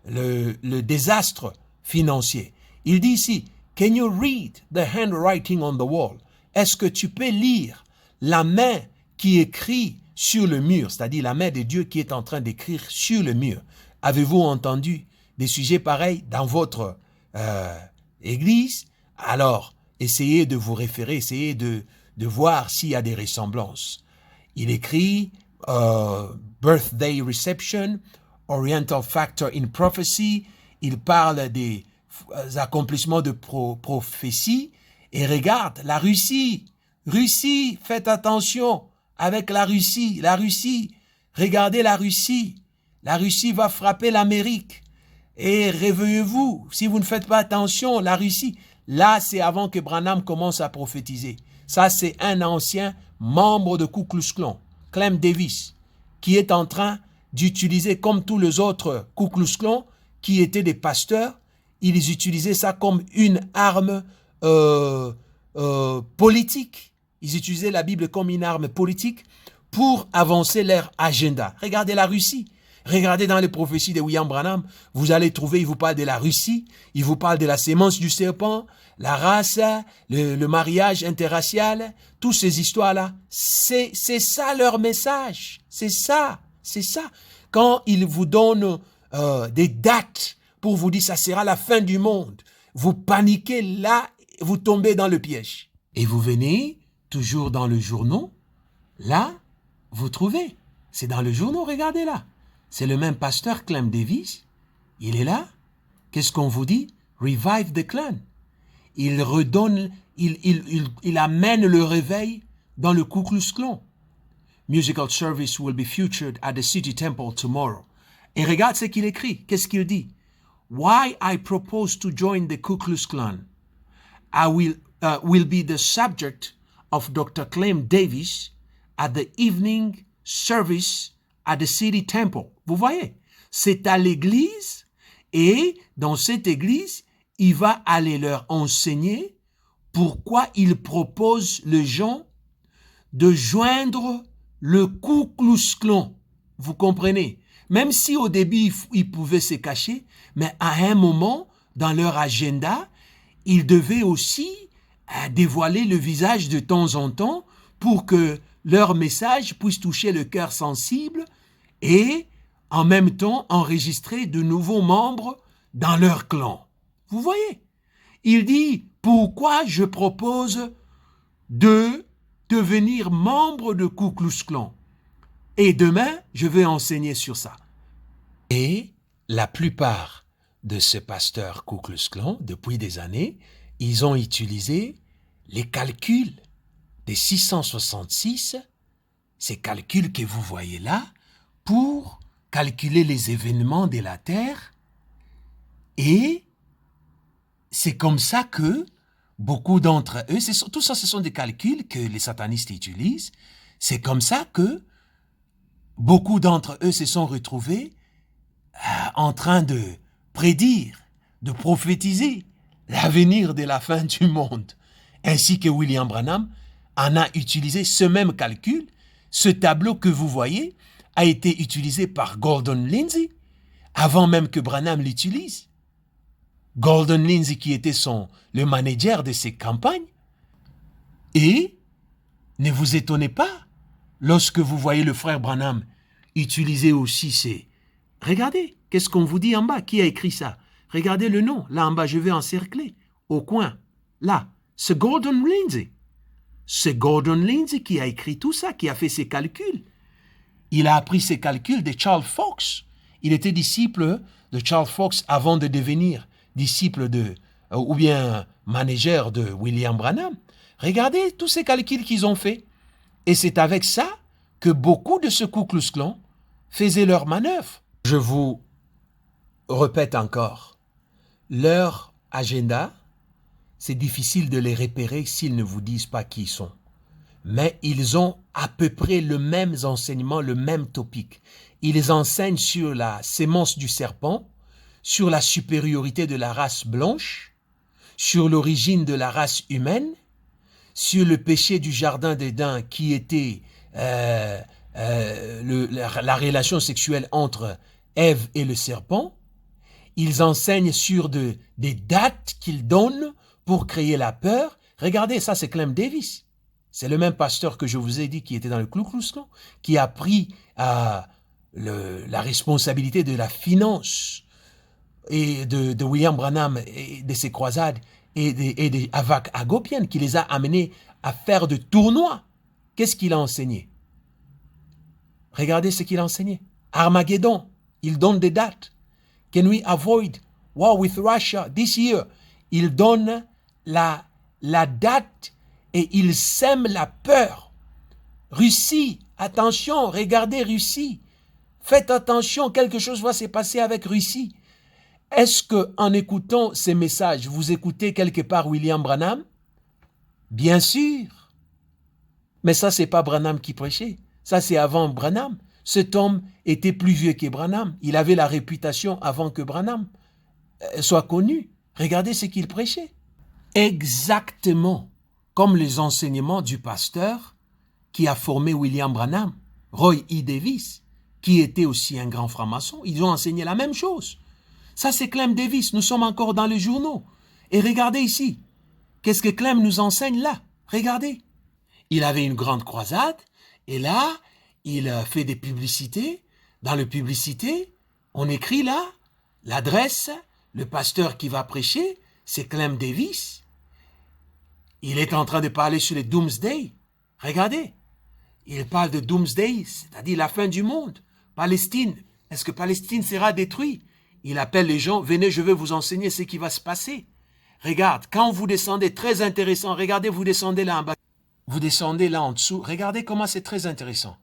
le désastre financier. Il dit ici, can you read the handwriting on the wall? Est-ce que tu peux lire la main qui écrit sur le mur, c'est-à-dire la main de Dieu qui est en train d'écrire sur le mur? Avez-vous entendu des sujets pareils dans votre église? Alors, essayez de vous référer, essayez de voir s'il y a des ressemblances. Il écrit Birthday Reception, Oriental Factor in Prophecy. Il parle des accomplissements de prophétie. Et regarde, la Russie, faites attention avec la Russie. Regardez la Russie va frapper l'Amérique. Et réveillez-vous, si vous ne faites pas attention, la Russie, là c'est avant que Branham commence à prophétiser. Ça c'est un ancien membre de Ku Klux Klan, Clem Davis, qui est en train d'utiliser, comme tous les autres Ku Klux Klan, qui étaient des pasteurs, ils utilisaient ça comme une arme politique. Ils utilisaient la Bible comme une arme politique pour avancer leur agenda. Regardez la Russie. Regardez dans les prophéties de William Branham, vous allez trouver, il vous parle de la Russie, il vous parle de la sémence du serpent, la race, le mariage interracial, toutes ces histoires-là. C'est ça leur message. C'est ça. Quand ils vous donnent des dates pour vous dire ça sera la fin du monde, vous paniquez là, vous tombez dans le piège. Et vous venez toujours dans le journal, là, vous trouvez. C'est dans le journal, regardez là. C'est le même pasteur Clem Davis. Il est là. Qu'est-ce qu'on vous dit? Revive the Klan. Il redonne, il amène le réveil dans le Ku Klux Klan. Musical service will be featured at the City Temple tomorrow. Et regarde ce qu'il écrit. Qu'est-ce qu'il dit? Why I propose to join the Ku Klux Klan. I will be the subject of Dr. Clem Davis at the evening service at the City Temple. Vous voyez, c'est à l'église et dans cette église, il va aller leur enseigner pourquoi il propose les gens de joindre le Ku Klux Klan. Vous comprenez? Même si au début, ils pouvaient se cacher, mais à un moment, dans leur agenda, ils devaient aussi dévoiler le visage de temps en temps pour que leur message puisse toucher le cœur sensible et en même temps enregistrer de nouveaux membres dans leur clan. Vous voyez? Il dit, pourquoi je propose de devenir membre de Ku Klux Klan? Et demain, je vais enseigner sur ça. Et la plupart de ces pasteurs Ku Klux Klan, depuis des années, ils ont utilisé les calculs des 666, ces calculs que vous voyez là, pour calculer les événements de la Terre. Et c'est comme ça que beaucoup d'entre eux, tout ça ce sont des calculs que les satanistes utilisent, c'est comme ça que beaucoup d'entre eux se sont retrouvés en train de prédire, de prophétiser l'avenir de la fin du monde. Ainsi que William Branham en a utilisé ce même calcul. Ce tableau que vous voyez a été utilisé par Gordon Lindsay avant même que Branham l'utilise. Gordon Lindsay qui était le manager de ses campagnes. Et ne vous étonnez pas lorsque vous voyez le frère Branham utiliser aussi ces... Regardez, qu'est-ce qu'on vous dit en bas? Qui a écrit ça? Regardez le nom, là en bas, je vais encercler, au coin, là. C'est Gordon Lindsay. C'est Gordon Lindsay qui a écrit tout ça, qui a fait ses calculs. Il a appris ses calculs de Charles Fox. Il était disciple de Charles Fox avant de devenir disciple ou bien manager de William Branham. Regardez tous ces calculs qu'ils ont faits. Et c'est avec ça que beaucoup de ce Ku Klux Klan faisaient leurs manœuvres. Je vous répète encore, leur agenda, c'est difficile de les repérer s'ils ne vous disent pas qui ils sont. Mais ils ont à peu près le même enseignement, le même topic. Ils enseignent sur la sémence du serpent, sur la supériorité de la race blanche, sur l'origine de la race humaine, sur le péché du jardin d'Éden qui était la relation sexuelle entre Ève et le serpent. Ils enseignent sur des dates qu'ils donnent pour créer la peur. Regardez, ça c'est Clem Davis. C'est le même pasteur que je vous ai dit qui était dans le Ku Klux Klan, qui a pris la responsabilité de la finance et de William Branham et de ses croisades et de Avak Hagopian, qui les a amenés à faire de tournois. Qu'est-ce qu'il a enseigné? Regardez ce qu'il a enseigné. Armageddon, il donne des dates. Can we avoid war with Russia this year? Il donne la date et il sème la peur. Russie, attention, regardez Russie. Faites attention, quelque chose va se passer avec Russie. Est-ce que en écoutant ces messages, vous écoutez quelque part William Branham? Bien sûr. Mais ça, c'est pas Branham qui prêchait. Ça, c'est avant Branham. Cet homme était plus vieux que Branham. Il avait la réputation avant que Branham soit connu. Regardez ce qu'il prêchait. Exactement comme les enseignements du pasteur qui a formé William Branham, Roy E. Davis, qui était aussi un grand franc-maçon. Ils ont enseigné la même chose. Ça, c'est Clem Davis. Nous sommes encore dans les journaux. Et regardez ici. Qu'est-ce que Clem nous enseigne là? Regardez. Il avait une grande croisade. Et là, il fait des publicités. Dans les publicités, on écrit là, l'adresse, le pasteur qui va prêcher, c'est Clem Davis. Il est en train de parler sur les Doomsday. Regardez. Il parle de Doomsday, c'est-à-dire la fin du monde. Palestine. Est-ce que Palestine sera détruite? Il appelle les gens, venez, je vais vous enseigner ce qui va se passer. Regarde, quand vous descendez, très intéressant, regardez, vous descendez là en bas. Vous descendez là en dessous, regardez comment c'est très intéressant.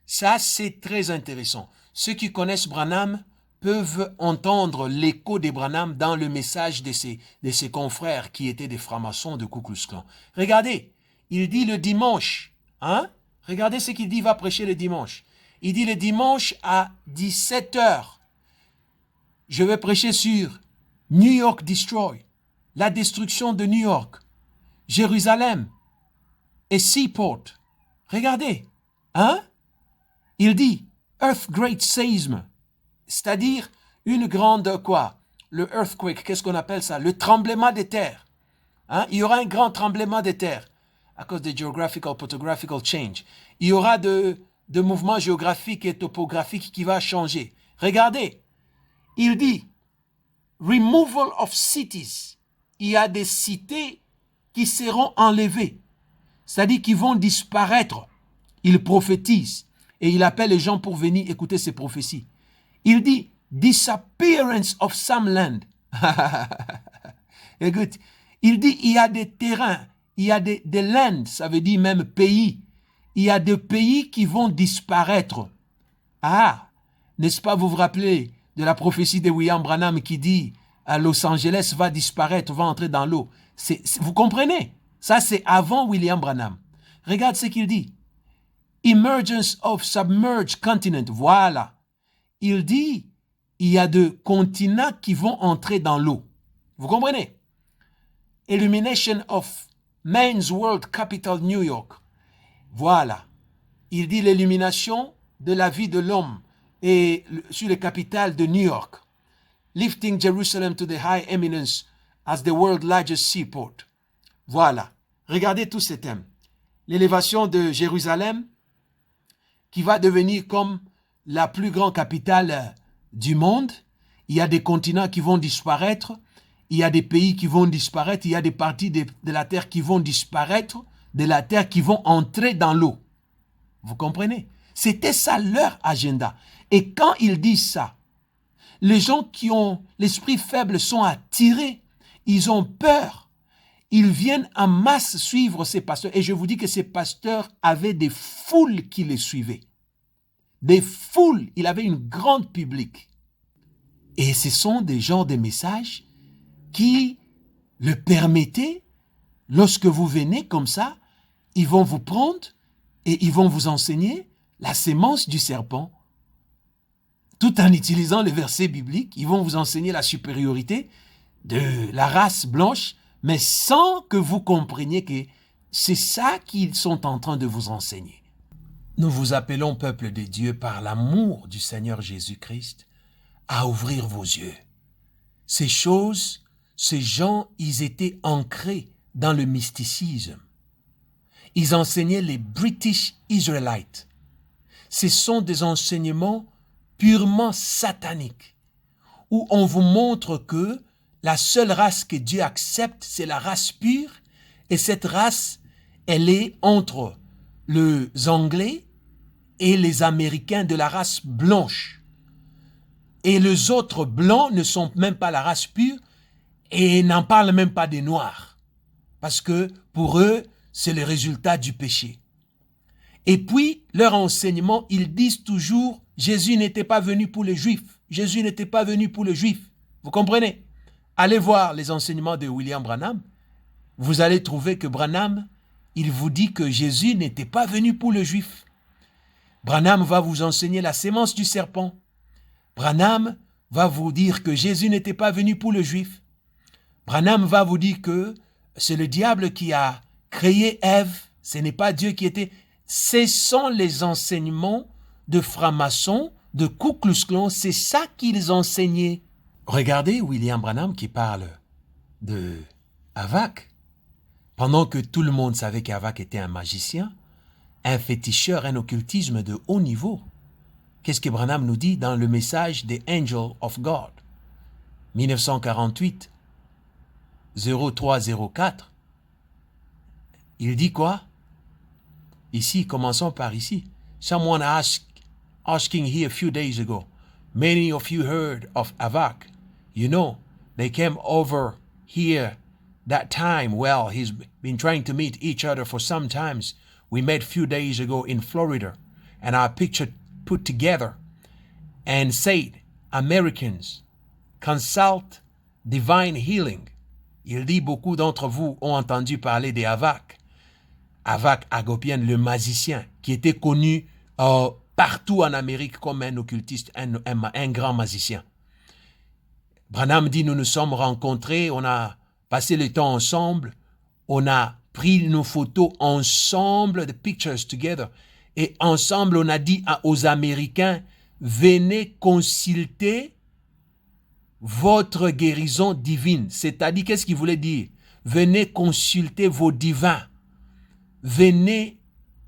Ça, c'est très intéressant. Ceux qui connaissent Branham peuvent entendre l'écho des Branham dans le message de ses confrères qui étaient des francs-maçons de Ku Klux Klan. Regardez, il dit le dimanche, hein? Regardez ce qu'il dit, il va prêcher le dimanche. Il dit le dimanche à 17h, je vais prêcher sur New York Destroy, la destruction de New York, Jérusalem et Seaport. Regardez, hein? Il dit Earth Great Seism, c'est-à-dire une grande quoi? Le earthquake, qu'est-ce qu'on appelle ça? Le tremblement de terre. Hein? Il y aura un grand tremblement de terre à cause des geographical, topographical change. Il y aura de mouvements géographiques et topographiques qui va changer. Regardez, il dit removal of cities. Il y a des cités qui seront enlevées, c'est-à-dire qui vont disparaître. Il prophétise et il appelle les gens pour venir écouter ses prophéties. Il dit disappearance of some land. Écoute, il dit il y a des terrains, il y a des lands, ça veut dire même pays. Il y a des pays qui vont disparaître. Ah, n'est-ce pas, vous vous rappelez de la prophétie de William Branham qui dit à Los Angeles va disparaître, va entrer dans l'eau. Vous comprenez? Ça, c'est avant William Branham. Regarde ce qu'il dit. Emergence of submerged continent. Voilà. Il dit, il y a des continents qui vont entrer dans l'eau. Vous comprenez? Illumination of man's world capital New York. Voilà. Il dit l'illumination de la vie de l'homme et sur les capitales de New York. Lifting Jerusalem to the high eminence as the world's largest seaport. Voilà. Regardez tous ces thèmes. L'élévation de Jérusalem qui va devenir comme la plus grande capitale du monde. Il y a des continents qui vont disparaître. Il y a des pays qui vont disparaître. Il y a des parties de la terre qui vont disparaître, de la terre qui vont entrer dans l'eau. Vous comprenez? C'était ça leur agenda. Et quand ils disent ça, les gens qui ont l'esprit faible sont attirés. Ils ont peur. Ils viennent en masse suivre ces pasteurs. Et je vous dis que ces pasteurs avaient des foules qui les suivaient. Des foules. Il avait une grande public. Et ce sont des genres de messages qui le permettaient, lorsque vous venez comme ça, ils vont vous prendre et ils vont vous enseigner la sémence du serpent. Tout en utilisant les versets bibliques, ils vont vous enseigner la supériorité de la race blanche, mais sans que vous compreniez que c'est ça qu'ils sont en train de vous enseigner. Nous vous appelons, peuple de Dieu, par l'amour du Seigneur Jésus-Christ, à ouvrir vos yeux. Ces choses, ces gens, ils étaient ancrés dans le mysticisme. Ils enseignaient les British Israelites. Ce sont des enseignements purement sataniques, où on vous montre que la seule race que Dieu accepte, c'est la race pure, et cette race, elle est entre les Anglais et les Américains de la race blanche. Et les autres blancs ne sont même pas la race pure et n'en parlent même pas des Noirs. Parce que pour eux, c'est le résultat du péché. Et puis, leur enseignement, ils disent toujours, Jésus n'était pas venu pour les Juifs. Jésus n'était pas venu pour les Juifs. Vous comprenez? Allez voir les enseignements de William Branham. Vous allez trouver que Branham, il vous dit que Jésus n'était pas venu pour le juif. Branham va vous enseigner la sémence du serpent. Branham va vous dire que Jésus n'était pas venu pour le juif. Branham va vous dire que c'est le diable qui a créé Ève, ce n'est pas Dieu qui était. Ce sont les enseignements de francs-maçons, de Ku Klux Klan, c'est ça qu'ils enseignaient. Regardez William Branham qui parle de Havak. Pendant que tout le monde savait qu'Havak était un magicien, un féticheur, un occultisme de haut niveau. Qu'est-ce que Branham nous dit dans le message des Angels of God 1948 0304? Il dit quoi? Ici, commençons par ici. Someone asking here a few days ago, many of you heard of Havak. You know, they came over here that time. Well, he's been trying to meet each other for some times. We met a few days ago in Florida, and our picture put together and said, Americans, consult divine healing. Il dit, beaucoup d'entre vous ont entendu parler de Havak. Havak Hagopian, le magicien, qui était connu partout en Amérique comme un occultiste, un grand magicien. Branham dit, nous nous sommes rencontrés, on a passé le temps ensemble, on a pris nos photos ensemble, the pictures together, et ensemble on a dit aux Américains, venez consulter votre guérison divine. C'est-à-dire, qu'est-ce qu'il voulait dire? Venez consulter vos divins. Venez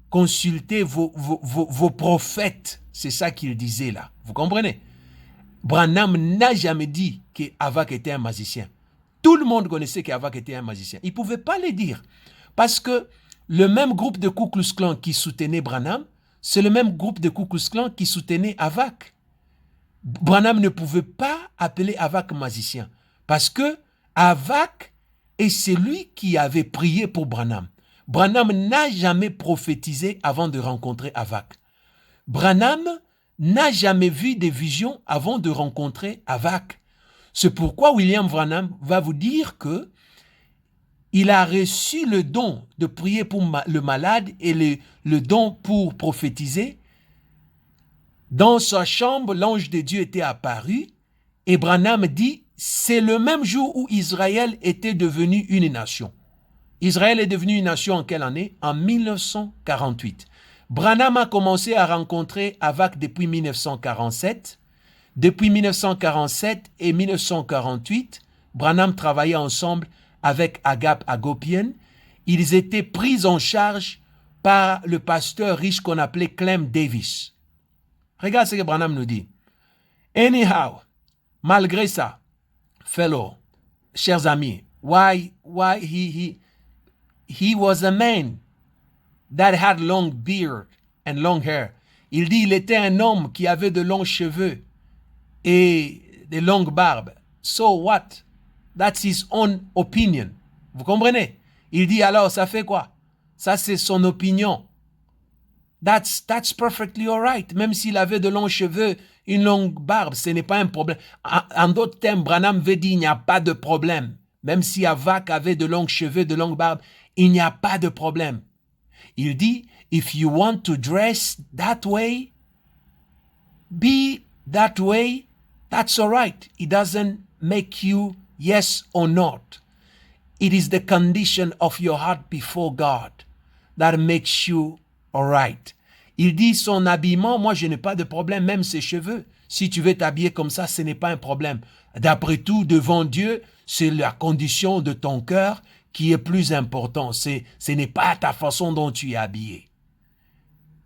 consulter vos prophètes. C'est ça qu'il disait là. Vous comprenez? Branham n'a jamais dit que Havak était un magicien. Tout le monde connaissait qu'Havak était un magicien. Il ne pouvait pas le dire. Parce que le même groupe de Ku Klux Klan qui soutenait Branham, c'est le même groupe de Ku Klux Klan qui soutenait Havak. Branham ne pouvait pas appeler Havak magicien. Parce que Havak est celui qui avait prié pour Branham. Branham n'a jamais prophétisé avant de rencontrer Havak. Branham n'a jamais vu des visions avant de rencontrer Havak. C'est pourquoi William Branham va vous dire que il a reçu le don de prier pour le malade et le don pour prophétiser. Dans sa chambre, l'ange de Dieu était apparu et Branham dit, c'est le même jour où Israël était devenu une nation. Israël est devenu une nation en quelle année? En 1948. Branham a commencé à rencontrer Havak depuis 1947. Depuis 1947 et 1948, Branham travaillait ensemble avec Agap Hagopian. Ils étaient pris en charge par le pasteur riche qu'on appelait Clem Davis. Regarde ce que Branham nous dit. Anyhow, malgré ça, fellow, chers amis, why he was a man that had long beard and long hair. Il dit il était un homme qui avait de longs cheveux et de longues barbes. So what? That's his own opinion. Vous comprenez? Il dit alors ça fait quoi? Ça c'est son opinion. That's perfectly all right. Même s'il avait de longs cheveux, une longue barbe, ce n'est pas un problème. En d'autres termes, Branham veut dire il n'y a pas de problème. Même si Havak avait de longs cheveux, de longues barbes, il n'y a pas de problème. Il dit, if you want to dress that way, be that way, that's all right. It doesn't make you yes or not. It is the condition of your heart before God that makes you all right. Il dit son habillement, moi je n'ai pas de problème, même ses cheveux. Si tu veux t'habiller comme ça, ce n'est pas un problème. D'après tout, devant Dieu, c'est la condition de ton cœur qui est plus important. Ce n'est pas ta façon dont tu es habillé.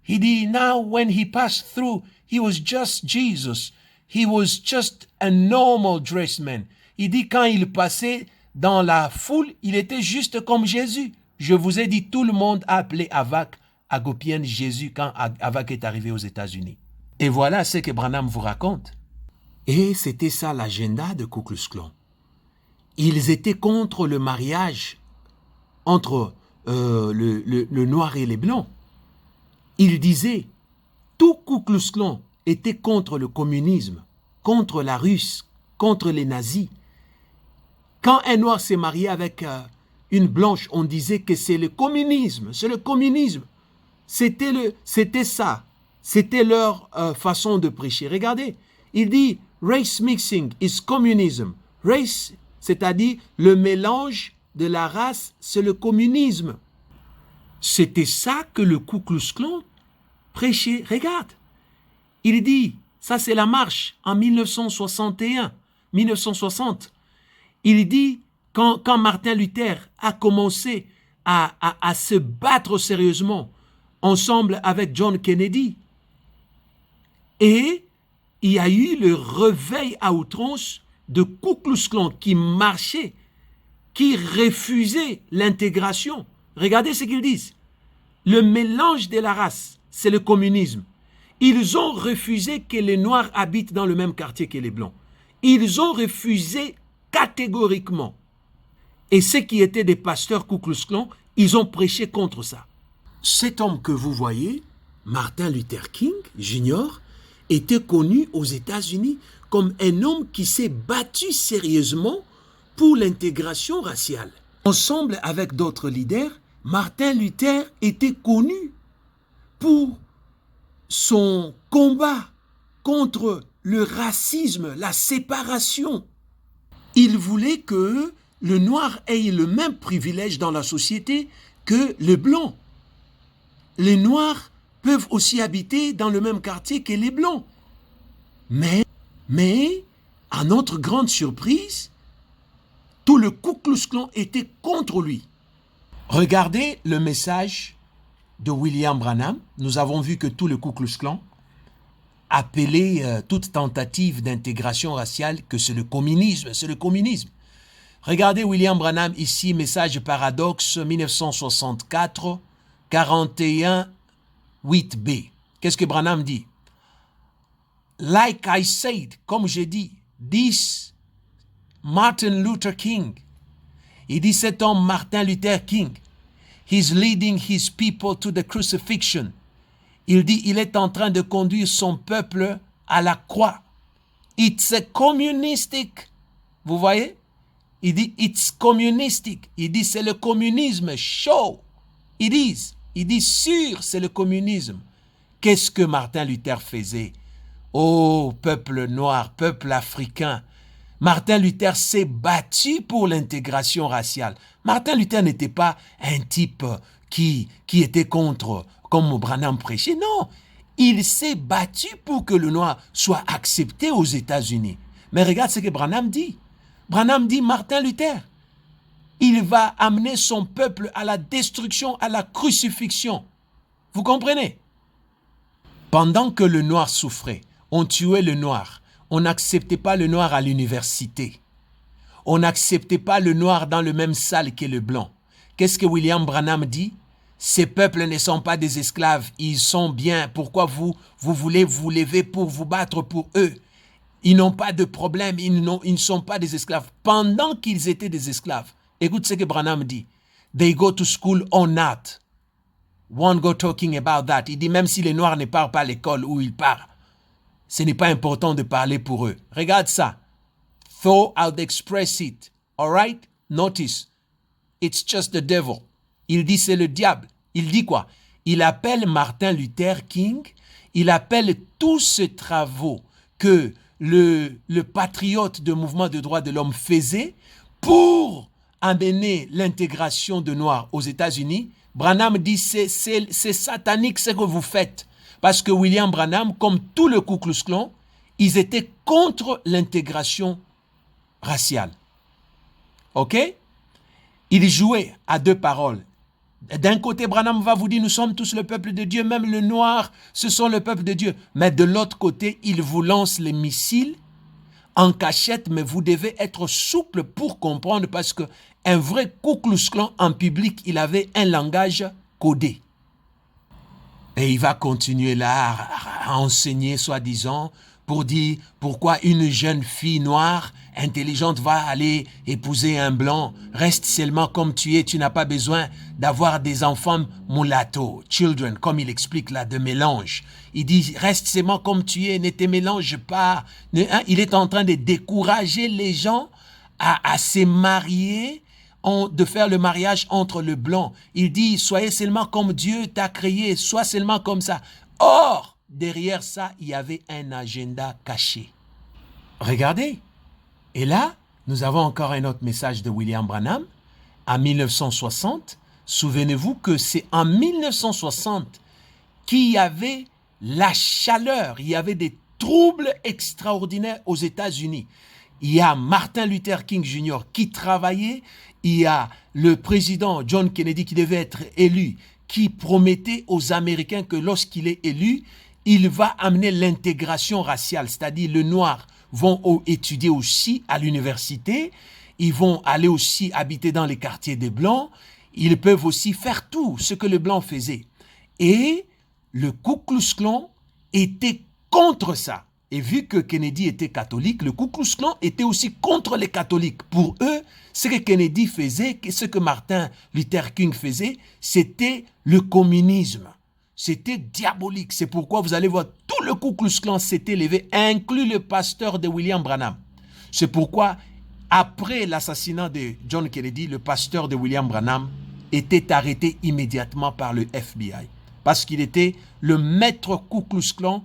He dit, now when he passed through, he was just Jesus. He was just a normal dressed man. Il dit, quand il passait dans la foule, il était juste comme Jésus. Je vous ai dit, tout le monde a appelé Havak Hagopian Jésus quand Havak est arrivé aux États-Unis. Et voilà ce que Branham vous raconte. Et c'était ça l'agenda de Ku Klux Klan. Ils étaient contre le mariage entre le noir et les blancs. Ils disaient, tout Ku Klux Klan était contre le communisme, contre la Russe, contre les nazis. Quand un noir s'est marié avec une blanche, on disait que c'est le communisme, c'est le communisme. C'était ça, c'était leur façon de prêcher. Regardez, il dit race mixing is communism. Race, c'est-à-dire le mélange de la race, c'est le communisme. C'était ça que le Ku Klux Klan prêchait. Regarde, il dit, ça c'est la marche en 1960. Il dit, quand Martin Luther a commencé à se battre sérieusement ensemble avec John Kennedy, et il y a eu le réveil à outrance de Ku Klux Klan qui marchait, qui refusait l'intégration. Regardez ce qu'ils disent. Le mélange de la race, c'est le communisme. Ils ont refusé que les Noirs habitent dans le même quartier que les Blancs. Ils ont refusé catégoriquement. Et ceux qui étaient des pasteurs Ku Klux Klan, ils ont prêché contre ça. Cet homme que vous voyez, Martin Luther King Jr., était connu aux États-Unis comme un homme qui s'est battu sérieusement pour l'intégration raciale. Ensemble avec d'autres leaders, Martin Luther était connu pour son combat contre le racisme, la séparation. Il voulait que le noir ait le même privilège dans la société que les blancs. Les noirs peuvent aussi habiter dans le même quartier que les blancs. Mais, à notre grande surprise, tout le Ku Klux Klan était contre lui. Regardez le message de William Branham. Nous avons vu que tout le Ku Klux Klan appelait toute tentative d'intégration raciale que c'est le communisme, c'est le communisme. Regardez William Branham ici, message paradoxe 1964, 41, 8b. Qu'est-ce que Branham dit? Like I said, comme j'ai dit, this Martin Luther King, il dit cet homme Martin Luther King, he's leading his people to the crucifixion. Il dit, il est en train de conduire son peuple à la croix. It's a communistic. Vous voyez? Il dit, it's communistic. Il dit, c'est le communisme. Show. It is. Il dit, sûr, c'est le communisme. Qu'est-ce que Martin Luther faisait? Oh, peuple noir, peuple africain. Martin Luther s'est battu pour l'intégration raciale. Martin Luther n'était pas un type qui était contre, comme Branham prêchait. Non, il s'est battu pour que le noir soit accepté aux États-Unis. Mais regarde ce que Branham dit. Branham dit, Martin Luther, il va amener son peuple à la destruction, à la crucifixion. Vous comprenez? Pendant que le noir souffrait, on tuait le noir. On n'acceptait pas le noir à l'université. On n'acceptait pas le noir dans le même salle que le blanc. Qu'est-ce que William Branham dit? Ces peuples ne sont pas des esclaves, ils sont bien. Pourquoi vous voulez vous lever pour vous battre pour eux? Ils n'ont pas de problème, ils ne sont pas des esclaves. Pendant qu'ils étaient des esclaves, écoute ce que Branham dit. They go to school or not. Won't go talking about that. Il dit même si les Noirs ne partent pas à l'école où ils partent, ce n'est pas important de parler pour eux. Regarde ça. Throw out, express it. All right? Notice. It's just the devil. Il dit c'est le diable. Il dit quoi? Il appelle Martin Luther King, il appelle tous ces travaux que le patriote du mouvement de droits de l'homme faisait pour amener l'intégration de Noirs aux États-Unis. Branham dit c'est satanique ce que vous faites. Parce que William Branham, comme tout le Ku Klux Klan, ils étaient contre l'intégration raciale. OK? Il jouait à deux paroles. D'un côté, Branham va vous dire, nous sommes tous le peuple de Dieu, même le noir, ce sont le peuple de Dieu. Mais de l'autre côté, il vous lance les missiles en cachette, mais vous devez être souple pour comprendre parce qu'un vrai Ku Klux Klan en public, il avait un langage codé. Et il va continuer là à enseigner, soi-disant, pour dire pourquoi une jeune fille noire, intelligente, va aller épouser un blanc. Reste seulement comme tu es, tu n'as pas besoin d'avoir des enfants mulatto, children, comme il explique là, de mélange. Il dit, reste seulement comme tu es, ne te mélange pas. Il est en train de décourager les gens à se marier de faire le mariage entre le blanc. Il dit, soyez seulement comme Dieu t'a créé, sois seulement comme ça. Or, derrière ça, il y avait un agenda caché. Regardez. Et là, nous avons encore un autre message de William Branham. En 1960, souvenez-vous que c'est en 1960 qu'il y avait la chaleur, il y avait des troubles extraordinaires aux États-Unis. Il y a Martin Luther King Jr. qui travaillait, il y a le président John Kennedy qui devait être élu, qui promettait aux Américains que lorsqu'il est élu, il va amener l'intégration raciale, c'est-à-dire les Noirs vont étudier aussi à l'université, ils vont aller aussi habiter dans les quartiers des Blancs, ils peuvent aussi faire tout ce que les Blancs faisaient. Et le Ku Klux Klan était contre ça. Et vu que Kennedy était catholique, le Ku Klux Klan était aussi contre les catholiques. Pour eux, ce que Kennedy faisait, ce que Martin Luther King faisait, c'était le communisme. C'était diabolique. C'est pourquoi vous allez voir, tout le Ku Klux Klan s'est élevé, inclus le pasteur de William Branham. C'est pourquoi, après l'assassinat de John Kennedy, le pasteur de William Branham était arrêté immédiatement par le FBI. Parce qu'il était le maître Ku Klux Klan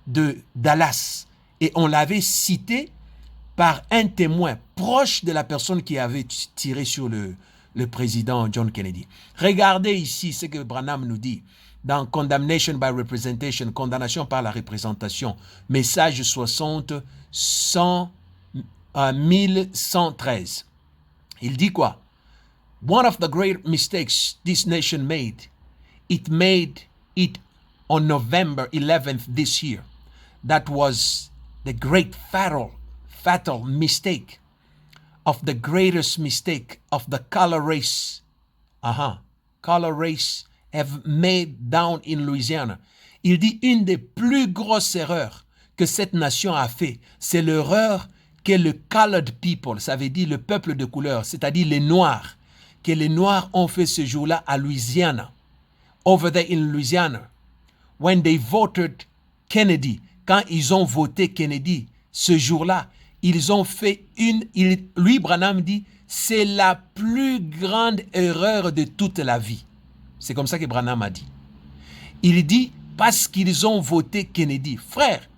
de Dallas. Et on l'avait cité par un témoin proche de la personne qui avait tiré sur le président John Kennedy. Regardez ici ce que Branham nous dit dans Condemnation by Representation, condamnation par la représentation, message 60, 1113. Il dit quoi? One of the great mistakes this nation made it on November 11th this year. That was the great fatal mistake of the greatest mistake of the color race. Color race have made down in Louisiana. Il dit une des plus grosses erreurs que cette nation a fait, c'est l'erreur que le colored people, ça veut dire le peuple de couleur, c'est-à-dire les Noirs, que les Noirs ont fait ce jour-là à Louisiana. Over there in Louisiana, when they voted Kennedy, quand ils ont voté Kennedy, ce jour-là, ils ont fait lui, Branham dit, c'est la plus grande erreur de toute la vie. C'est comme ça que Branham a dit. Il dit, parce qu'ils ont voté Kennedy. Frère,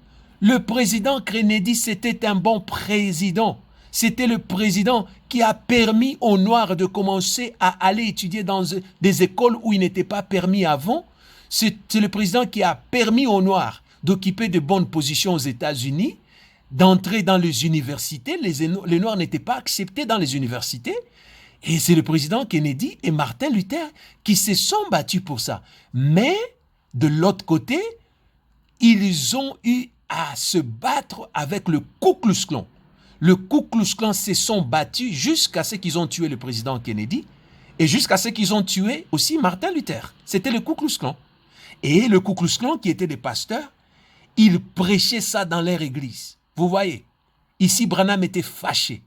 le président Kennedy, c'était un bon président. C'était le président qui a permis aux Noirs de commencer à aller étudier dans des écoles où il n'était pas permis avant. C'est le président qui a permis aux Noirs d'occuper de bonnes positions aux États-Unis, d'entrer dans les universités. Les Noirs n'étaient pas acceptés dans les universités. Et c'est le président Kennedy et Martin Luther qui se sont battus pour ça. Mais, de l'autre côté, ils ont eu à se battre avec le Ku Klux Klan. Le Ku Klux Klan se sont battus jusqu'à ce qu'ils ont tué le président Kennedy et jusqu'à ce qu'ils ont tué aussi Martin Luther. C'était le Ku Klux Klan. Et le Ku Klux Klan, qui étaient des pasteurs, ils prêchaient ça dans leur église. Vous voyez, ici Branham était fâché.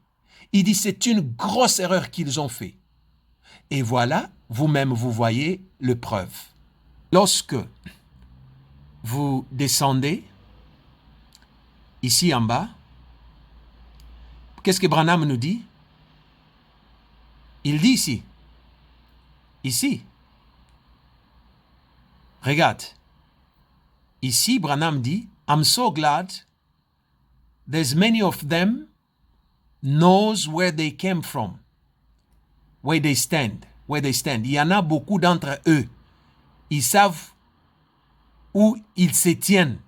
Il dit c'est une grosse erreur qu'ils ont fait. Et voilà, vous-même vous voyez le preuve. Lorsque vous descendez ici en bas, qu'est-ce que Branham nous dit? Il dit ici, regarde, ici Branham dit, I'm so glad there's many of them knows where they came from, where they stand. Il y en a beaucoup d'entre eux, ils savent où ils se tiennent.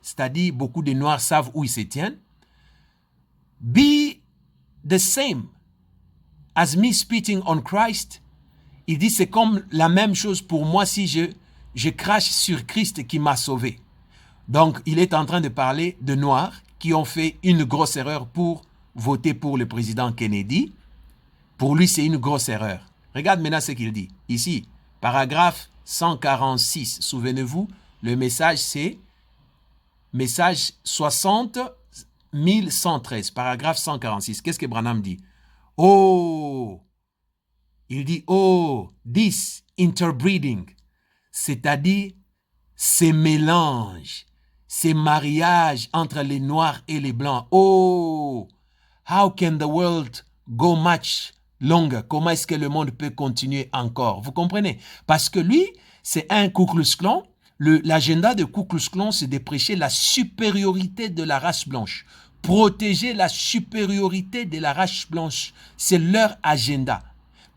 C'est-à-dire, beaucoup de Noirs savent où ils se tiennent. Be the same as me spitting on Christ. Il dit, c'est comme la même chose pour moi si je crache sur Christ qui m'a sauvé. Donc, il est en train de parler de Noirs qui ont fait une grosse erreur pour voter pour le président Kennedy. Pour lui, c'est une grosse erreur. Regarde maintenant ce qu'il dit. Ici, paragraphe 146. Souvenez-vous, le message, c'est message 60 1113, paragraphe 146. Qu'est-ce que Branham dit? Il dit, this interbreeding, c'est-à-dire ces mélanges, ces mariages entre les Noirs et les Blancs. How can the world go much longue. Comment est-ce que le monde peut continuer encore? Vous comprenez? Parce que lui, c'est un Ku Klux Klan. L'agenda de Ku Klux Klan, c'est de prêcher la supériorité de la race blanche. Protéger la supériorité de la race blanche. C'est leur agenda.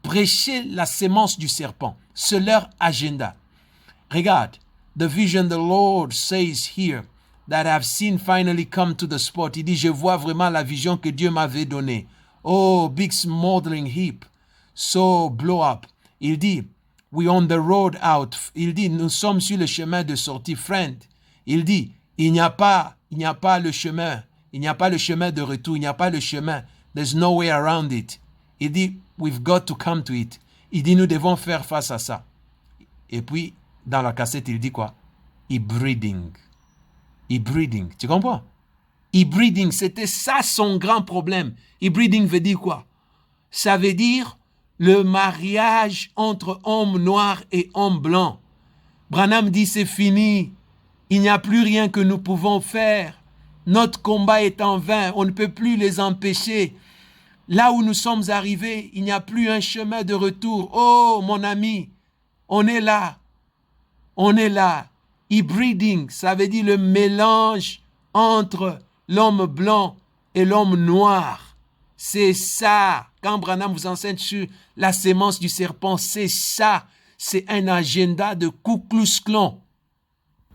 Prêcher la sémence du serpent. C'est leur agenda. Regarde. The vision the Lord says here that I've seen finally come to the spot. Il dit, je vois vraiment la vision que Dieu m'avait donnée. Oh, big smoldering heap. So blow up. Il dit, we're on the road out. Il dit, nous sommes sur le chemin de sortie, friend. Il dit, il n'y a pas le chemin. Il n'y a pas le chemin de retour. Il n'y a pas le chemin. There's no way around it. Il dit, we've got to come to it. Il dit, nous devons faire face à ça. Et puis, dans la cassette, il dit quoi? E-breeding. E-breeding. Tu comprends? E-breeding, c'était ça son grand problème. E-breeding veut dire quoi? Ça veut dire le mariage entre hommes noirs et hommes blancs. Branham dit c'est fini. Il n'y a plus rien que nous pouvons faire. Notre combat est en vain. On ne peut plus les empêcher. Là où nous sommes arrivés, il n'y a plus un chemin de retour. Oh, mon ami, on est là. On est là. E-breeding, ça veut dire le mélange entre l'homme blanc et l'homme noir. C'est ça. Quand Branham vous enseigne sur la sémence du serpent, c'est ça. C'est un agenda de Ku Klux Klan.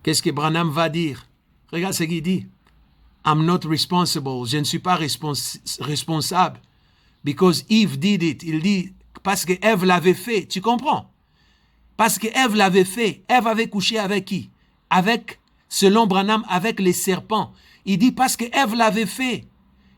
Qu'est-ce que Branham va dire? Regarde ce qu'il dit. I'm not responsible. Je ne suis pas responsable. Because Eve did it. Il dit, parce que Ève l'avait fait. Tu comprends? Parce que Ève l'avait fait. Ève avait couché avec qui? Avec, selon Branham, avec les serpents. Il dit parce que Ève l'avait fait.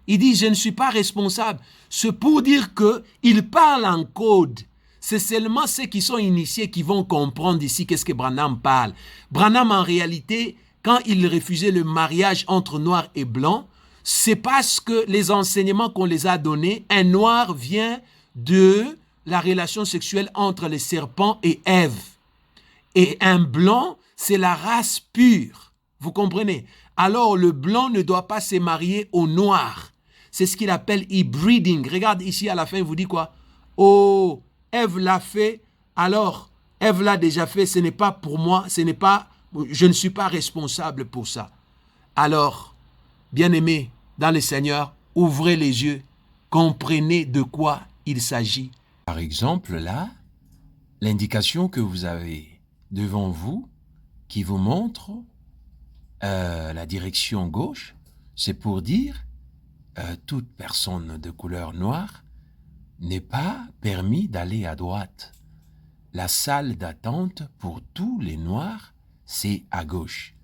Il dit je ne suis pas responsable. C'est pour dire que il parle en code. C'est seulement ceux qui sont initiés qui vont comprendre ici qu'est-ce que Branham parle. Branham en réalité, quand il refusait le mariage entre noirs et blancs, c'est parce que les enseignements qu'on les a donnés, un noir vient de la relation sexuelle entre les serpents et Ève. Et un blanc, c'est la race pure. Vous comprenez? Alors, le blanc ne doit pas se marier au noir. C'est ce qu'il appelle e-breeding. Regarde ici à la fin, il vous dit quoi? Oh, Ève l'a fait, alors Ève l'a déjà fait, ce n'est pas pour moi, je ne suis pas responsable pour ça. Alors, bien-aimés dans le Seigneur, ouvrez les yeux, comprenez de quoi il s'agit. Par exemple, là, l'indication que vous avez devant vous, qui vous montre la direction gauche, c'est pour dire toute personne de couleur noire n'est pas permis d'aller à droite. La salle d'attente pour tous les noirs, c'est à gauche.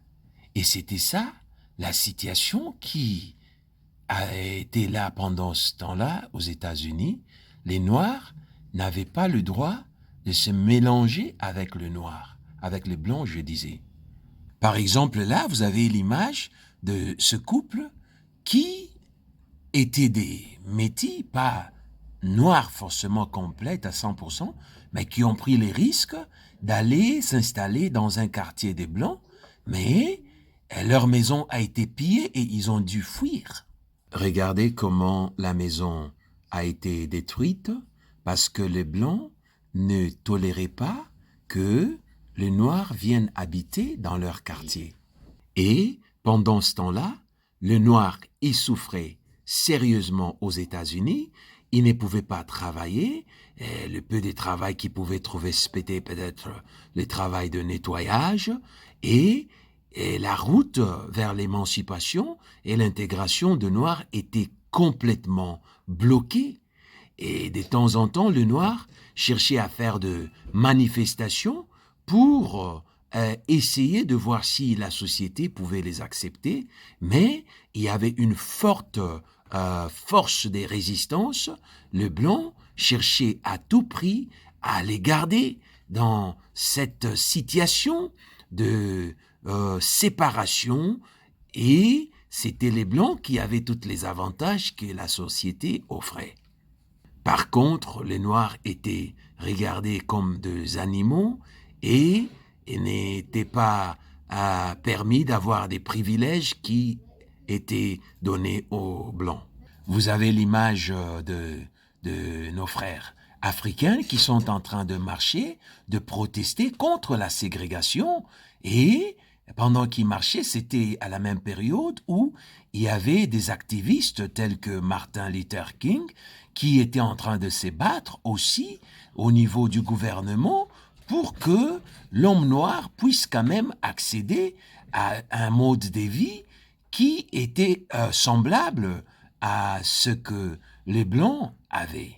Et c'était ça, la situation qui a été là pendant ce temps-là aux États-Unis. Les noirs n'avaient pas le droit de se mélanger avec le noir, avec les blancs, je disais. Par exemple, là, vous avez l'image de ce couple qui était des métis, pas noirs forcément complètes à 100%, mais qui ont pris les risques d'aller s'installer dans un quartier des Blancs, mais leur maison a été pillée et ils ont dû fuir. Regardez comment la maison a été détruite parce que les Blancs ne toléraient pas que les Noirs viennent habiter dans leur quartier. Et pendant ce temps-là, le Noir y souffrait sérieusement aux États-Unis. Il ne pouvait pas travailler. Le peu de travail qu'il pouvait trouver, c'était peut-être le travail de nettoyage. Et la route vers l'émancipation et l'intégration de Noirs était complètement bloquée. Et de temps en temps, le Noir cherchait à faire de manifestations pour essayer de voir si la société pouvait les accepter, mais il y avait une forte force des résistances. Le blanc cherchait à tout prix à les garder dans cette situation de séparation, et c'était les blancs qui avaient tous les avantages que la société offrait. Par contre, les noirs étaient regardés comme des animaux et n'étaient pas permis d'avoir des privilèges qui étaient donnés aux blancs. Vous avez l'image de nos frères africains qui sont en train de marcher, de protester contre la ségrégation. Et pendant qu'ils marchaient, c'était à la même période où il y avait des activistes tels que Martin Luther King qui étaient en train de se battre aussi au niveau du gouvernement pour que l'homme noir puisse quand même accéder à un mode de vie qui était semblable à ce que les Blancs avaient.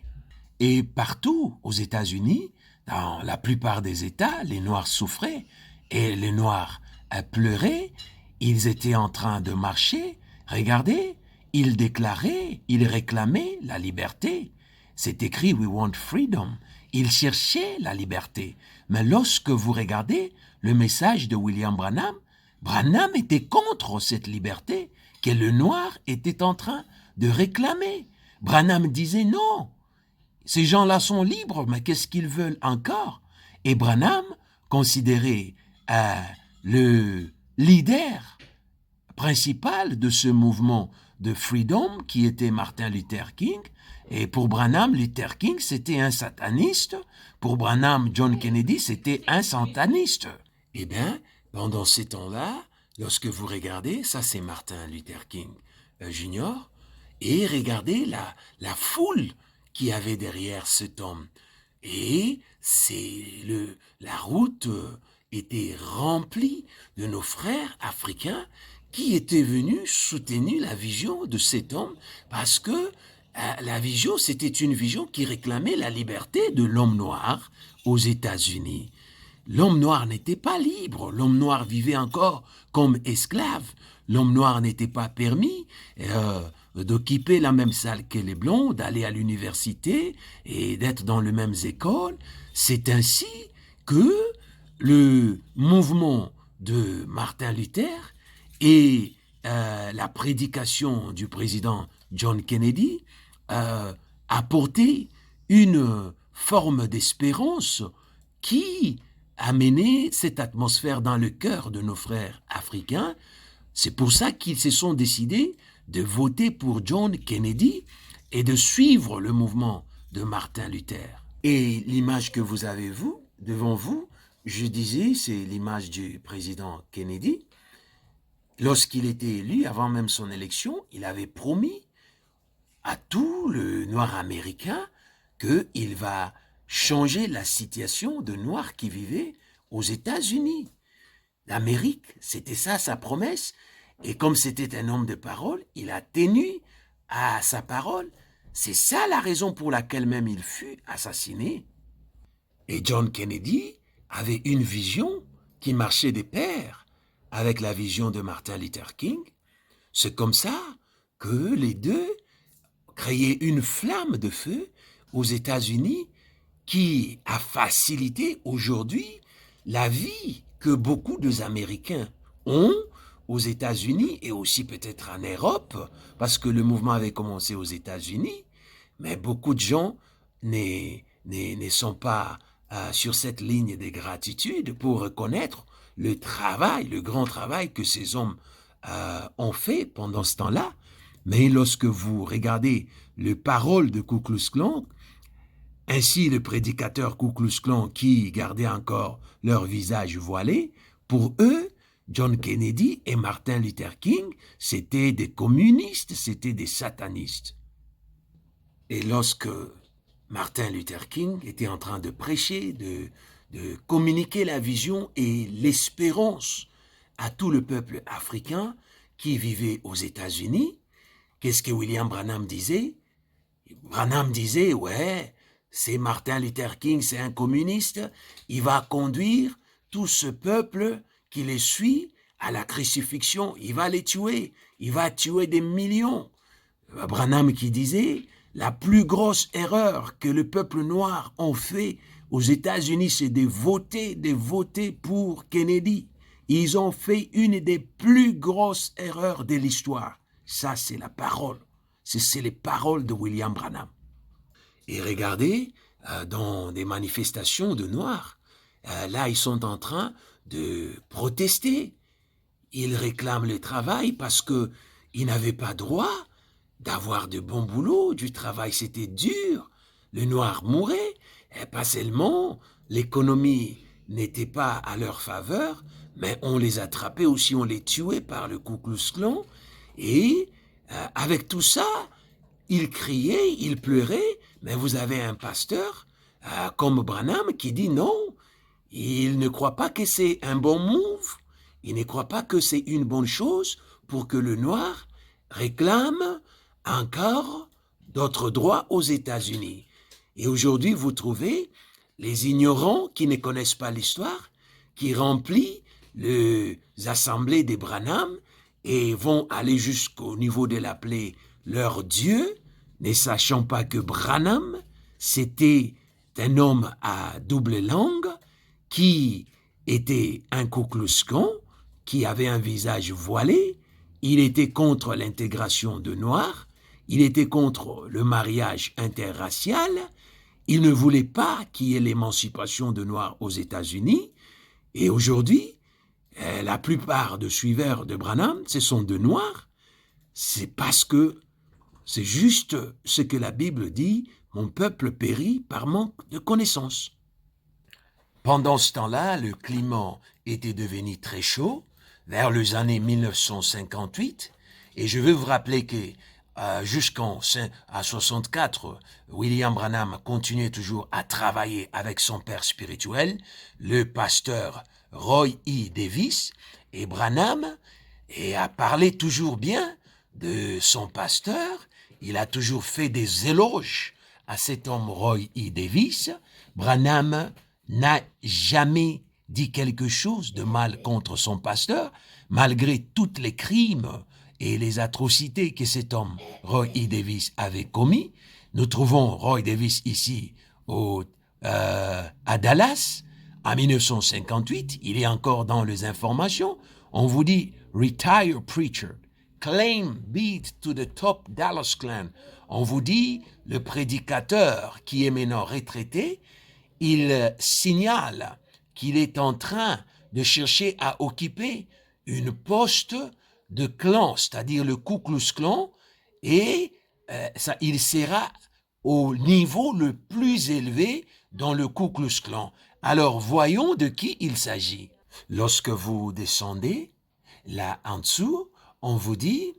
Et partout aux États-Unis, dans la plupart des États, les Noirs souffraient et les Noirs pleuraient. Ils étaient en train de marcher. Regardez, ils déclaraient, ils réclamaient la liberté. C'est écrit « We want freedom ». Ils cherchaient la liberté. Mais lorsque vous regardez le message de William Branham, Branham était contre cette liberté que le noir était en train de réclamer. Branham disait non, ces gens-là sont libres, mais qu'est-ce qu'ils veulent encore? Et Branham, considéré le leader principal de ce mouvement de freedom qui était Martin Luther King, et pour Branham, Luther King, c'était un sataniste. Pour Branham, John Kennedy, c'était un sataniste. Eh bien, pendant ces temps-là, lorsque vous regardez, ça c'est Martin Luther King Jr., et regardez la foule qu'il y avait derrière cet homme. Et la route était remplie de nos frères africains qui étaient venus soutenir la vision de cet homme parce que la vision, c'était une vision qui réclamait la liberté de l'homme noir aux États-Unis. L'homme noir n'était pas libre, l'homme noir vivait encore comme esclave, l'homme noir n'était pas permis d'occuper la même salle que les Blancs, d'aller à l'université et d'être dans les mêmes écoles. C'est ainsi que le mouvement de Martin Luther et la prédication du président John Kennedy apporté une forme d'espérance qui a mené cette atmosphère dans le cœur de nos frères africains. C'est pour ça qu'ils se sont décidés de voter pour John Kennedy et de suivre le mouvement de Martin Luther. Et l'image que vous avez devant vous, je disais, c'est l'image du président Kennedy. Lorsqu'il était élu, avant même son élection, il avait promis à tout le noir américain qu'il va changer la situation de noirs qui vivaient aux États-Unis. L'Amérique, c'était ça sa promesse. Et comme c'était un homme de parole, il a tenu à sa parole. C'est ça la raison pour laquelle même il fut assassiné. Et John Kennedy avait une vision qui marchait de pair avec la vision de Martin Luther King. C'est comme ça que les deux créaient une flamme de feu aux États-Unis qui a facilité aujourd'hui la vie que beaucoup d'Américains ont aux États-Unis et aussi peut-être en Europe, parce que le mouvement avait commencé aux États-Unis, mais beaucoup de gens ne sont pas sur cette ligne de gratitude pour reconnaître le travail, le grand travail que ces hommes ont fait pendant ce temps-là. Mais lorsque vous regardez les paroles de Ku Klux Klan, ainsi le prédicateur Ku Klux Klan qui gardait encore leur visage voilé, pour eux, John Kennedy et Martin Luther King, c'était des communistes, c'était des satanistes. Et lorsque Martin Luther King était en train de prêcher, de communiquer la vision et l'espérance à tout le peuple africain qui vivait aux États-Unis, qu'est-ce que William Branham disait? Branham disait, ouais, c'est Martin Luther King, c'est un communiste, il va conduire tout ce peuple qui les suit à la crucifixion, il va les tuer, il va tuer des millions. Branham qui disait, la plus grosse erreur que le peuple noir a fait aux États-Unis, c'est de voter pour Kennedy. Ils ont fait une des plus grosses erreurs de l'histoire. Ça, c'est la parole. C'est les paroles de William Branham. Et regardez, dans des manifestations de Noirs, là, ils sont en train de protester. Ils réclament le travail parce qu'ils n'avaient pas droit d'avoir de bons boulots, du travail, c'était dur. Le noir mourait, et pas seulement l'économie n'était pas à leur faveur, mais on les attrapait aussi, on les tuait par le Ku Klux Klan. Et avec tout ça, ils criaient, ils pleuraient, mais vous avez un pasteur comme Branham qui dit non, il ne croit pas que c'est un bon move, il ne croit pas que c'est une bonne chose pour que le noir réclame encore d'autres droits aux États-Unis. Et aujourd'hui, vous trouvez les ignorants qui ne connaissent pas l'histoire, qui remplissent les assemblées des Branham et vont aller jusqu'au niveau de l'appeler leur Dieu, ne sachant pas que Branham, c'était un homme à double langue qui était un Ku Klux Klan, qui avait un visage voilé, il était contre l'intégration de Noirs, il était contre le mariage interracial, il ne voulait pas qu'il y ait l'émancipation de Noirs aux États-Unis, et aujourd'hui, la plupart de suiveurs de Branham, ce sont de Noirs, c'est parce que c'est juste ce que la Bible dit, mon peuple périt par manque de connaissances. Pendant ce temps-là, le climat était devenu très chaud, vers les années 1958, et je veux vous rappeler que jusqu'en 64, William Branham continuait toujours à travailler avec son père spirituel, le pasteur Roy E. Davis, et Branham a parlé toujours bien de son pasteur, il a toujours fait des éloges à cet homme Roy E. Davis. Branham n'a jamais dit quelque chose de mal contre son pasteur, malgré tous les crimes et les atrocités que cet homme, Roy E. Davis, avait commis. Nous trouvons Roy Davis ici à Dallas, en 1958. Il est encore dans les informations. On vous dit « Retire Preacher ». Claim beat to the top Dallas Clan. On vous dit, le prédicateur qui est maintenant retraité, il signale qu'il est en train de chercher à occuper une poste de clan, c'est-à-dire le Ku Klux Klan, et il sera au niveau le plus élevé dans le Ku Klux Klan. Alors, voyons de qui il s'agit. Lorsque vous descendez, là en dessous, on vous dit,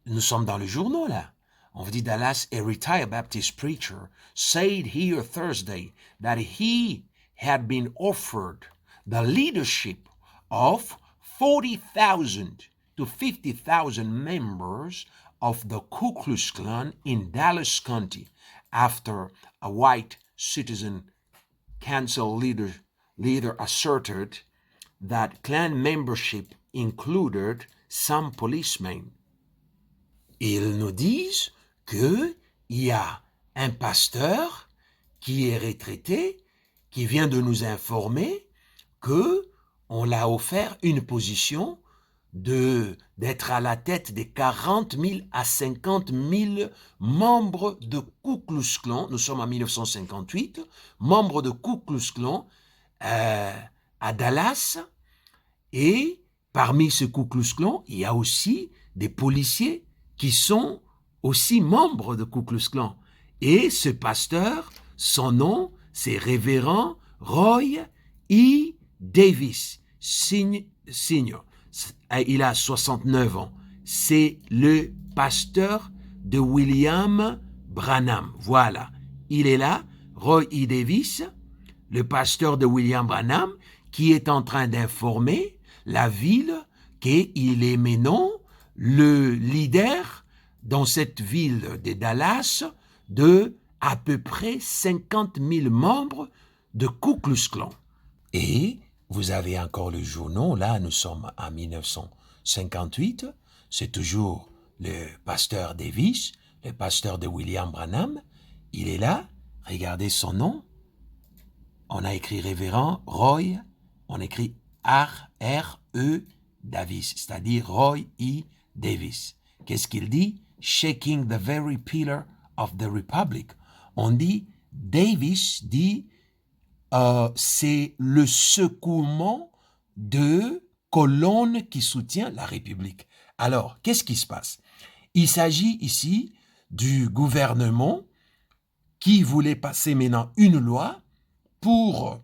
nous sommes dans le journal là, on vous dit Dallas, a retired Baptist preacher, said here Thursday that he had been offered the leadership of 40,000 to 50,000 members of the Ku Klux Klan in Dallas County after a white citizen council leader asserted that Klan membership included some policemen. Ils nous disent qu'il y a un pasteur qui est retraité, qui vient de nous informer qu'on l'a offert une position d'être à la tête des 40 000 à 50 000 membres de Ku Klux Klan. Nous sommes en 1958, membres de Ku Klux Klan à Dallas, et parmi ce Ku Klux Klan, il y a aussi des policiers qui sont aussi membres de Ku Klux Klan. Et ce pasteur, son nom, c'est Révérend Roy E. Davis, Senior. Il a 69 ans. C'est le pasteur de William Branham. Voilà, il est là, Roy E. Davis, le pasteur de William Branham, qui est en train d'informer la ville qu'il est maintenant le leader dans cette ville de Dallas de à peu près 50 000 membres de Ku Klux Klan. Et vous avez encore le journal, là nous sommes en 1958, c'est toujours le pasteur Davis, le pasteur de William Branham, il est là, regardez son nom, on a écrit Révérend Roy, on écrit R-E Davis, c'est-à-dire Roy E. Davis. Qu'est-ce qu'il dit? Shaking the very pillar of the Republic. On dit, Davis dit, c'est le secouement de colonne qui soutient la République. Alors, qu'est-ce qui se passe? Il s'agit ici du gouvernement qui voulait passer maintenant une loi pour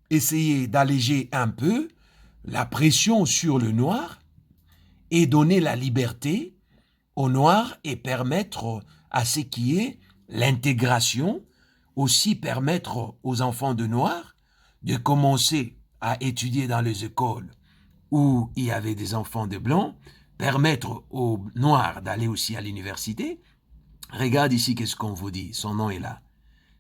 essayer d'alléger un peu la pression sur le noir et donner la liberté aux noirs et permettre à ce qui est l'intégration, aussi permettre aux enfants de noirs de commencer à étudier dans les écoles où il y avait des enfants de blancs, permettre aux noirs d'aller aussi à l'université. Regarde ici qu'est-ce qu'on vous dit, son nom est là.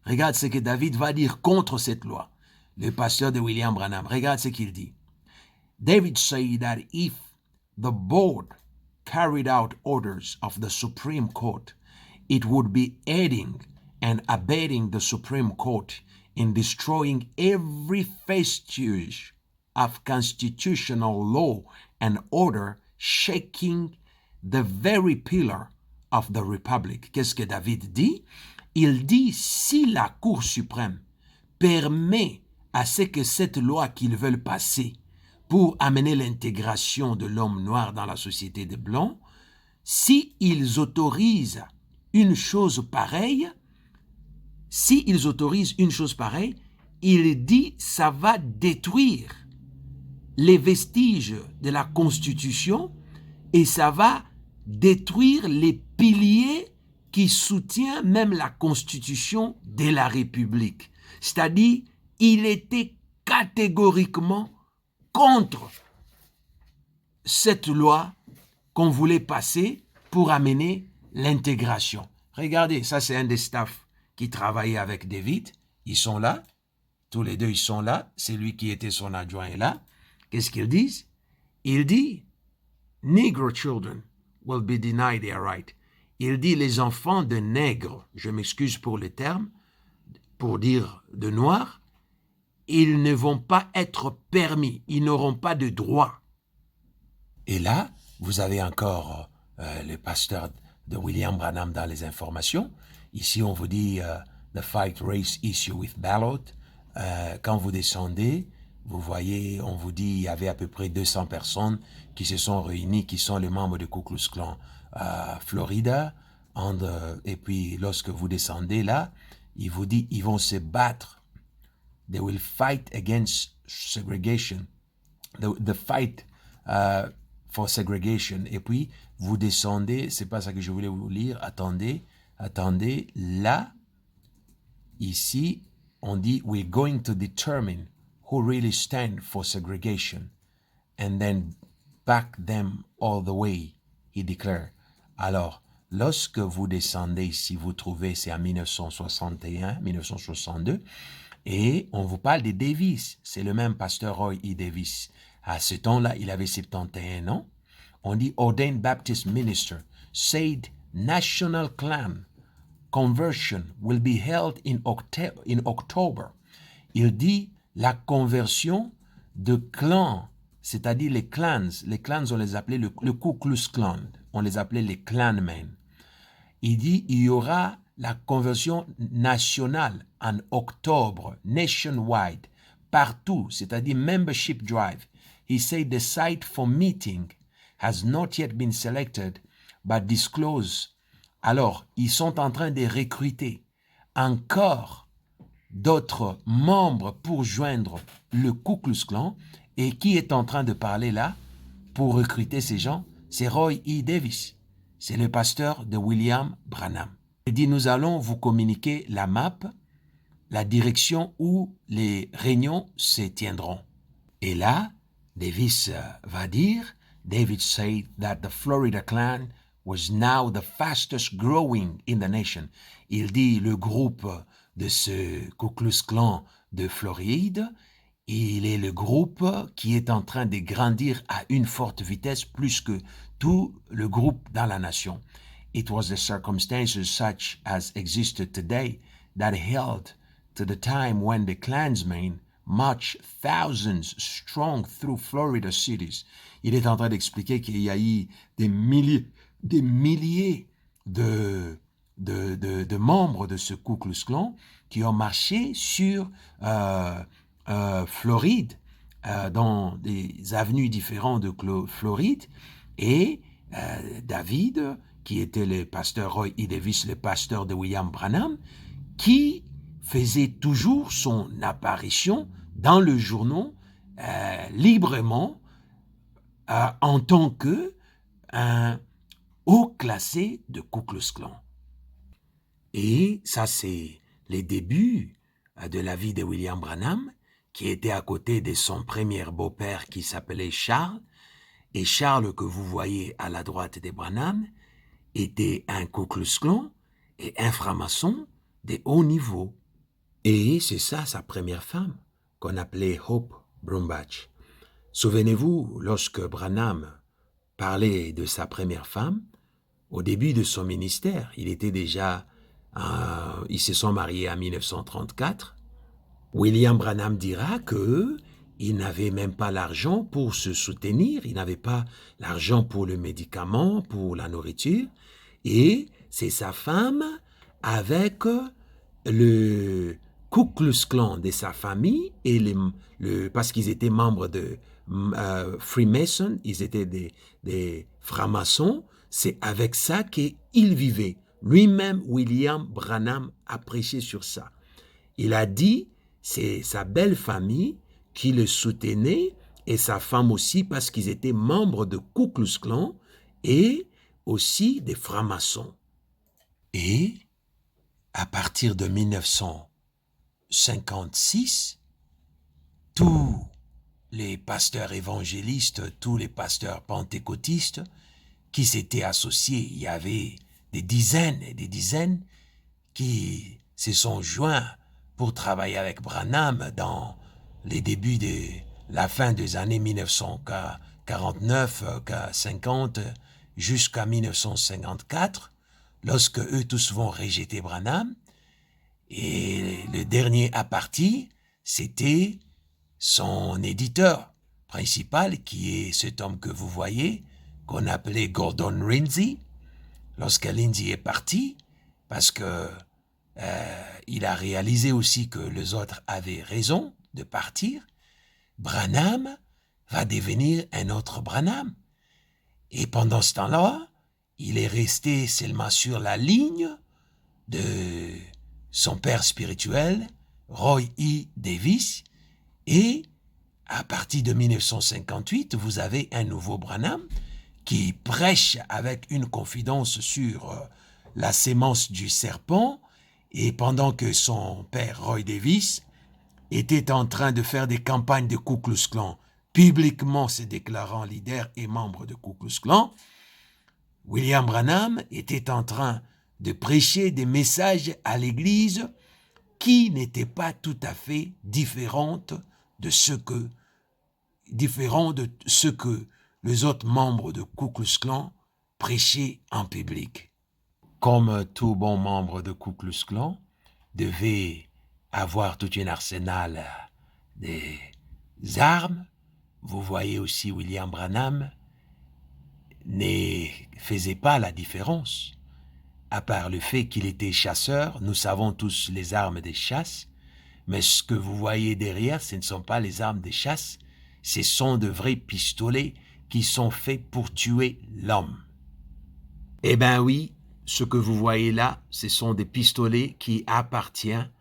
Regarde ce que David va dire contre cette loi. Le pasteur de William Branham, regarde ce qu'il dit. David said that if the board carried out orders of the Supreme Court, it would be aiding and abetting the Supreme Court in destroying every vestige of constitutional law and order, shaking the very pillar of the Republic. Qu'est-ce que David dit? Il dit, si la Cour suprême permet à ce que cette loi qu'ils veulent passer pour amener l'intégration de l'homme noir dans la société des Blancs, si ils autorisent une chose pareille, il dit ça va détruire les vestiges de la Constitution et ça va détruire les piliers qui soutiennent même la Constitution de la République. C'est-à-dire, il était catégoriquement contre cette loi qu'on voulait passer pour amener l'intégration. Regardez, ça c'est un des staffs qui travaillait avec David. Ils sont là, tous les deux ils sont là. C'est lui qui était son adjoint est là. Qu'est-ce qu'ils disent? Il dit, Negro children will be denied their right. Il dit, les enfants de nègres, je m'excuse pour le terme, pour dire de noirs, ils ne vont pas être permis, ils n'auront pas de droit. Et là, vous avez encore le pasteur de William Branham dans les informations. Ici, on vous dit the fight race issue with ballot. Quand vous descendez, vous voyez, on vous dit il y avait à peu près 200 personnes qui se sont réunies, qui sont les membres du Ku Klux Klan Florida. Et puis, lorsque vous descendez là, il vous dit ils vont se battre. They will fight against segregation. The fight for segregation. Et puis, vous descendez, c'est pas ça que je voulais vous lire. Attendez. Là, ici, on dit we're going to determine who really stand for segregation and then back them all the way, he declared. Alors, lorsque vous descendez, si vous trouvez, c'est en 1961, 1962, et on vous parle de Davis, c'est le même pasteur Roy E. Davis. À ce temps-là, il avait 71 ans. On dit ordained Baptist minister said national clan conversion will be held in October. Il dit la conversion de clans, c'est-à-dire les clans on les appelait le Ku Klux Klan, on les appelait les clanmen. Il dit il y aura la conversion nationale en octobre, nationwide, partout, c'est-à-dire membership drive. He said the site for meeting has not yet been selected, but disclosed. Alors, ils sont en train de recruter encore d'autres membres pour joindre le Ku Klux Klan. Et qui est en train de parler là pour recruter ces gens? C'est Roy E. Davis. C'est le pasteur de William Branham. Il dit, nous allons vous communiquer la map, la direction où les réunions se tiendront. Et là, Davis va dire, David said that the Florida Klan was now the fastest growing in the nation. Il dit, le groupe de ce Ku Klux Klan de Floride, il est le groupe qui est en train de grandir à une forte vitesse plus que tout le groupe dans la nation. It was the circumstances such as existed today that held to the time when the Klansmen marched thousands strong through Florida cities. Il est en train d'expliquer qu'il y a eu des milliers de membres de ce Ku Klux Klan qui ont marché sur Floride, dans des avenues différentes de Floride, et David, qui était le pasteur Roy E. Davis, le pasteur de William Branham, qui faisait toujours son apparition dans le journal librement en tant qu'un haut classé de Ku Klux Klan. Et ça, c'est les débuts de la vie de William Branham, qui était à côté de son premier beau-père qui s'appelait Charles. Et Charles, que vous voyez à la droite des Branham, était un Ku Klux Klan et un franc-maçon de haut niveau. Et c'est ça sa première femme, qu'on appelait Hope Brumbaugh. Souvenez-vous, lorsque Branham parlait de sa première femme, au début de son ministère, ils se sont mariés en 1934. William Branham dira que il n'avait même pas l'argent pour se soutenir, il n'avait pas l'argent pour le médicament, pour la nourriture, et c'est sa femme avec le Ku Klux Klan de sa famille, et parce qu'ils étaient membres de Freemason, ils étaient des francs-maçons, c'est avec ça qu'il vivait. Lui-même, William Branham, a prêché sur ça. Il a dit, c'est sa belle famille qui le soutenait, et sa femme aussi, parce qu'ils étaient membres de Ku Klux Klan et aussi des francs-maçons. Et à partir de 1956, tous les pasteurs évangélistes, tous les pasteurs pentecôtistes qui s'étaient associés, il y avait des dizaines et des dizaines qui se sont joints pour travailler avec Branham dans les débuts de la fin des années 1949, 50, jusqu'à 1954, lorsque eux tous vont rejeter Branham. Et le dernier à partir, c'était son éditeur principal, qui est cet homme que vous voyez, qu'on appelait Gordon Lindsay. Lorsque Lindsay est parti, parce que il a réalisé aussi que les autres avaient raison de partir, Branham va devenir un autre Branham. Et pendant ce temps-là, il est resté seulement sur la ligne de son père spirituel, Roy E. Davis, et à partir de 1958, vous avez un nouveau Branham qui prêche avec une confidence sur la sémence du serpent, et pendant que son père, Roy Davis, était en train de faire des campagnes de Ku Klux Klan, publiquement se déclarant leader et membre de Ku Klux Klan, William Branham était en train de prêcher des messages à l'Église qui n'étaient pas tout à fait différents de ce que les autres membres de Ku Klux Klan prêchaient en public. Comme tout bon membre de Ku Klux Klan devait avoir tout un arsenal des armes, vous voyez aussi William Branham ne faisait pas la différence. À part le fait qu'il était chasseur, nous savons tous les armes de chasse, mais ce que vous voyez derrière, ce ne sont pas les armes de chasse, ce sont de vrais pistolets qui sont faits pour tuer l'homme. Eh bien oui, ce que vous voyez là, ce sont des pistolets qui appartenaient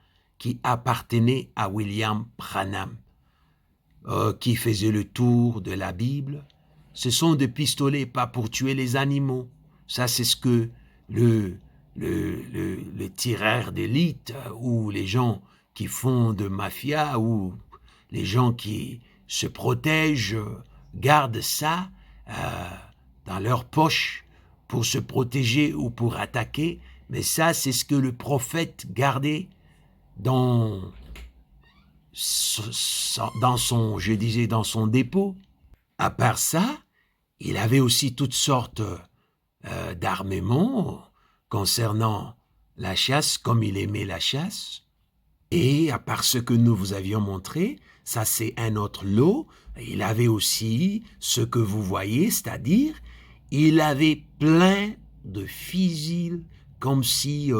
à William Branham, qui faisait le tour de la Bible. Ce sont des pistolets pas pour tuer les animaux. Ça, c'est ce que le tireur d'élite ou les gens qui font de mafia ou les gens qui se protègent gardent ça dans leur poche pour se protéger ou pour attaquer. Mais ça, c'est ce que le prophète gardait dans son dépôt. À part ça, il avait aussi toutes sortes d'armements concernant la chasse, comme il aimait la chasse. Et à part ce que nous vous avions montré, ça c'est un autre lot. Il avait aussi ce que vous voyez, c'est-à-dire il avait plein de fusils, comme si,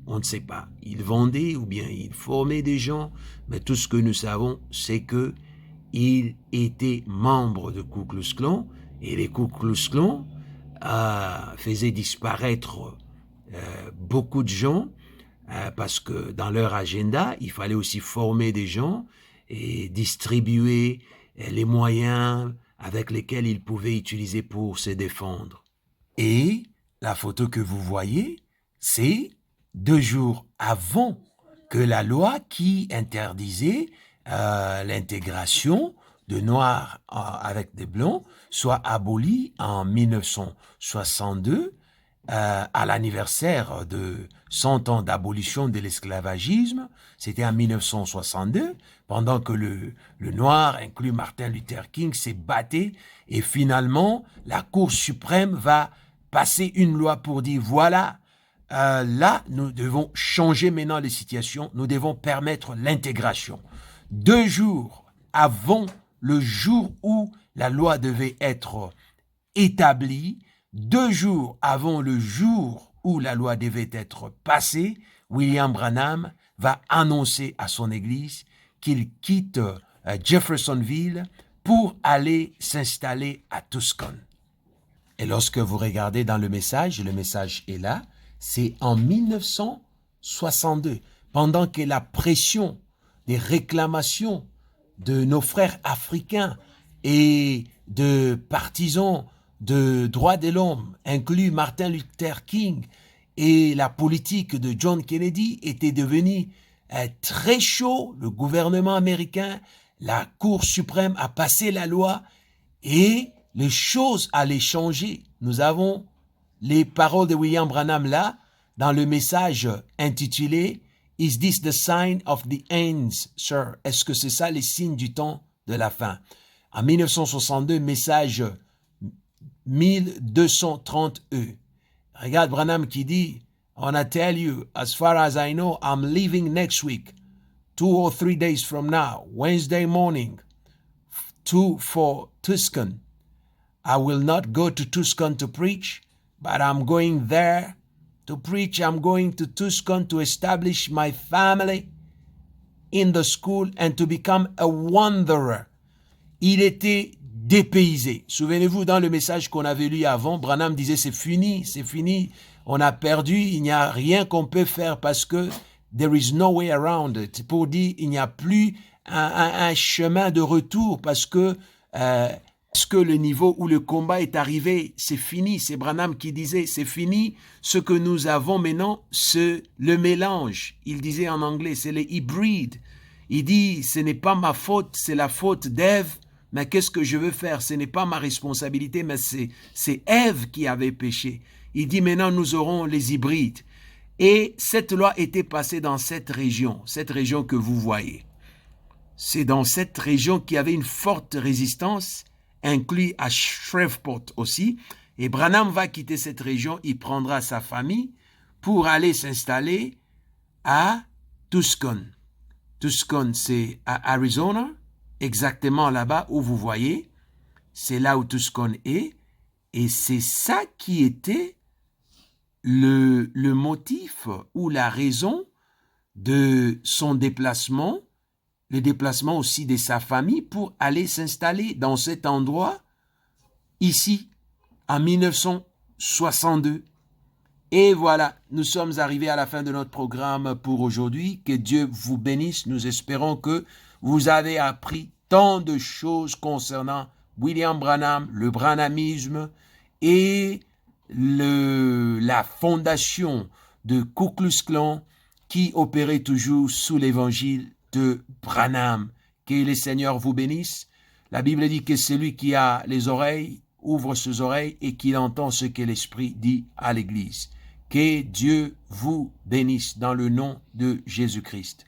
on ne sait pas, il vendait ou bien il formait des gens, mais tout ce que nous savons, c'est que il était membre de Ku Klux Klan, et les Ku Klux Klan faisait disparaître beaucoup de gens parce que dans leur agenda, il fallait aussi former des gens et distribuer les moyens avec lesquels ils pouvaient utiliser pour se défendre. Et la photo que vous voyez, c'est 2 jours avant que la loi qui interdisait l'intégration de Noirs avec des Blancs soit abolie en 1962 à l'anniversaire de 100 ans d'abolition de l'esclavagisme. C'était en 1962, pendant que le Noir, inclus Martin Luther King, s'est battu et finalement la Cour suprême va passer une loi pour dire voilà, là nous devons changer maintenant les situations, nous devons permettre l'intégration. 2 jours avant le jour où la loi devait être établie, 2 jours avant le jour où la loi devait être passée, William Branham va annoncer à son église qu'il quitte Jeffersonville pour aller s'installer à Tucson. Et lorsque vous regardez dans le message est là, c'est en 1962, pendant que la pression des réclamations de nos frères africains et de partisans de droits de l'homme, inclus Martin Luther King, et la politique de John Kennedy était devenue très chaud. Le gouvernement américain, la Cour suprême a passé la loi et les choses allaient changer. Nous avons les paroles de William Branham là, dans le message intitulé « Is this the sign of the ends, sir? » Est-ce que c'est ça les signes du temps de la fin? En 1962, message 1230E. Regarde Branham qui dit « I want to tell you, as far as I know, I'm leaving next week, 2 or 3 days from now, Wednesday morning, for Tucson. I will not go to Tucson to preach, but I'm going there to preach. I'm going to Tucson to establish my family in the school and to become a wanderer. » Il était dépaysé. Souvenez-vous, dans le message qu'on avait lu avant, Branham disait c'est fini, on a perdu, il n'y a rien qu'on peut faire parce que there is no way around it. Pour dire, il n'y a plus un chemin de retour parce que le niveau où le combat est arrivé, c'est fini. C'est Branham qui disait, c'est fini. Ce que nous avons maintenant, c'est le mélange. Il disait en anglais, c'est les hybrides. Il dit, ce n'est pas ma faute, c'est la faute d'Ève. Mais qu'est-ce que je veux faire? Ce n'est pas ma responsabilité, mais c'est Ève qui avait péché. Il dit, maintenant nous aurons les hybrides. Et cette loi était passée dans cette région que vous voyez. C'est dans cette région qu'il y avait une forte résistance, inclus à Shreveport aussi. Et Branham va quitter cette région, il prendra sa famille pour aller s'installer à Tucson. Tucson, c'est à Arizona, exactement là-bas où vous voyez. C'est là où Tucson est. Et c'est ça qui était le motif ou la raison de son déplacement, le déplacement aussi de sa famille pour aller s'installer dans cet endroit, ici, en 1962. Et voilà, nous sommes arrivés à la fin de notre programme pour aujourd'hui. Que Dieu vous bénisse. Nous espérons que vous avez appris tant de choses concernant William Branham, le branhamisme et la fondation de Ku Klux Klan qui opérait toujours sous l'évangile de Branham. Que le Seigneur vous bénisse. La Bible dit que celui qui a les oreilles ouvre ses oreilles et qu'il entend ce que l'Esprit dit à l'Église. Que Dieu vous bénisse dans le nom de Jésus-Christ.